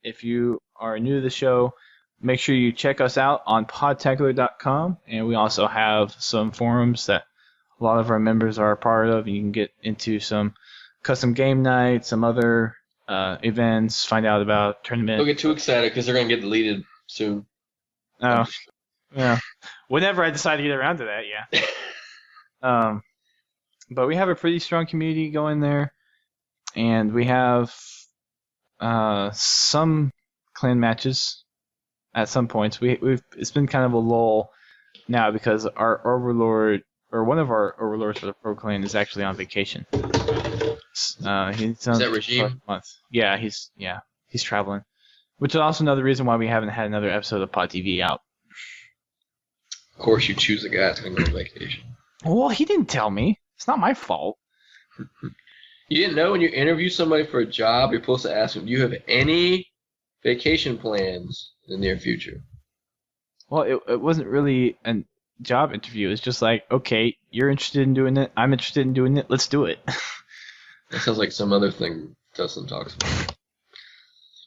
if you are new to the show, make sure you check us out on podtacular.com, and we also have some forums that a lot of our members are a part of. You can get into some custom game nights, some other events, find out about tournaments. Don't get too excited because they're going to get deleted soon. Oh, yeah. Whenever I decide to get around to that, yeah. But we have a pretty strong community going there, and we have some clan matches at some points. It's been kind of a lull now because our overlord, or one of our overlords for the pro clan, is actually on vacation. He's on Is that Regime? month. Yeah, he's traveling. Which is also another reason why we haven't had another episode of Pod TV out. Of course, you choose a guy that's going to go on vacation. Well, he didn't tell me. It's not my fault. You didn't know when you interview somebody for a job, you're supposed to ask them, do you have any vacation plans in the near future? Well, it wasn't really a job interview. It's just like, okay, you're interested in doing it. I'm interested in doing it. Let's do it. That sounds like some other thing Dustin talks about.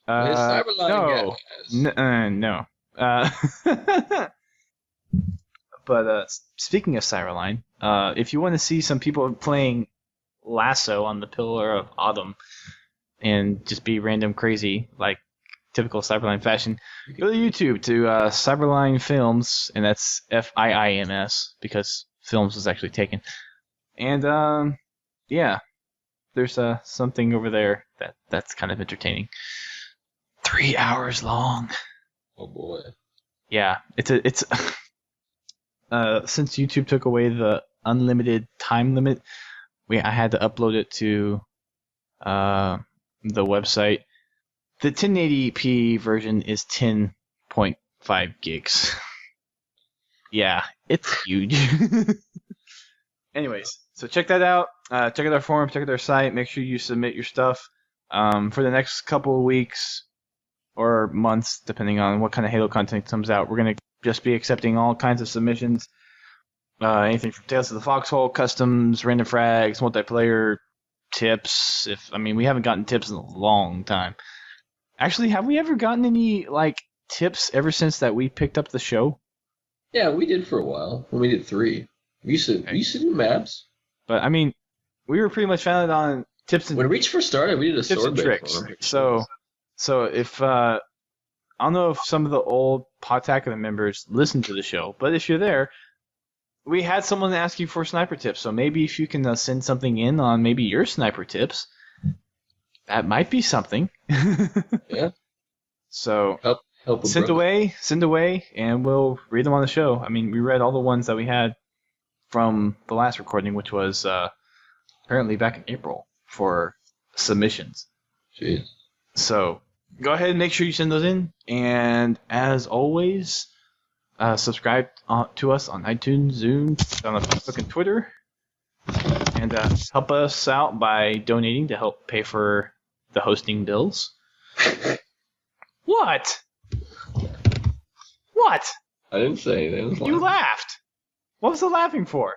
His Cyberline no. No. But speaking of Cyberline, if you want to see some people playing Lasso on the Pillar of Autumn and just be random crazy, like typical Cyberline fashion, go to YouTube to Cyberline Films, and that's FIIMS, because Films was actually taken. And, yeah, there's something over there that's kind of entertaining. 3 hours long. Oh boy. Yeah, it's since YouTube took away the unlimited time limit, I had to upload it to the website. The 1080p version is 10.5 gigs. Yeah, it's huge. Anyways, so check that out. Check out our forum, check out our site. Make sure you submit your stuff. For the next couple of weeks or months, depending on what kind of Halo content comes out, we're going to just be accepting all kinds of submissions. Anything from Tales of the Foxhole, customs, random frags, multiplayer tips. We haven't gotten tips in a long time. Actually, have we ever gotten any tips ever since that we picked up the show? Yeah, we did for a while when we did 3. We used to do maps. But we were pretty much founded on tips and when Reach first started. We did a tips sword and tricks. So if I don't know if some of the old Podtacular members listen to the show, but if you're there, we had someone ask you for sniper tips. So maybe if you can send something in on maybe your sniper tips, that might be something. Yeah. So help send away, and we'll read them on the show. We read all the ones that we had from the last recording, which was apparently back in April for submissions. Jeez. So go ahead and make sure you send those in. And as always, subscribe to us on iTunes, Zoom, on Facebook and Twitter. And help us out by donating to help pay for the hosting bills. What? What? I didn't say anything. You laughed. What was the laughing for?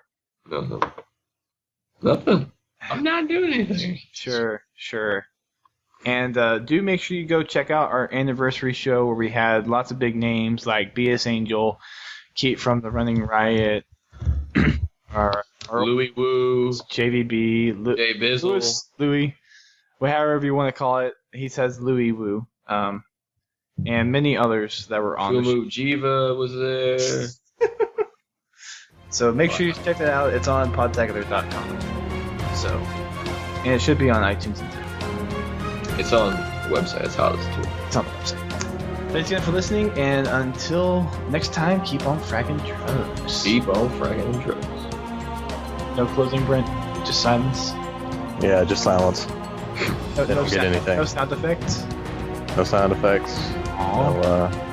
Nothing. I'm not doing anything. Sure. And do make sure you go check out our anniversary show where we had lots of big names like BS Angel, Keith from the Running Riot, our Louis Woo, JVB, Jay Bizzle, Louis, however you want to call it. He says Louis Woo. and many others that were on the show. Fumu Jiva was there. So make sure you check that out. It's on podtacular.com. So, and it should be on iTunes and It's on the website. It's how it's too. it's on the website. Thanks again for listening, and until next time, keep on fragging drugs. Keep on fragging drugs. No closing, Brent. Just silence. Yeah, just silence. No, They don't get anything. No sound effects. No sound effects. Aww. No,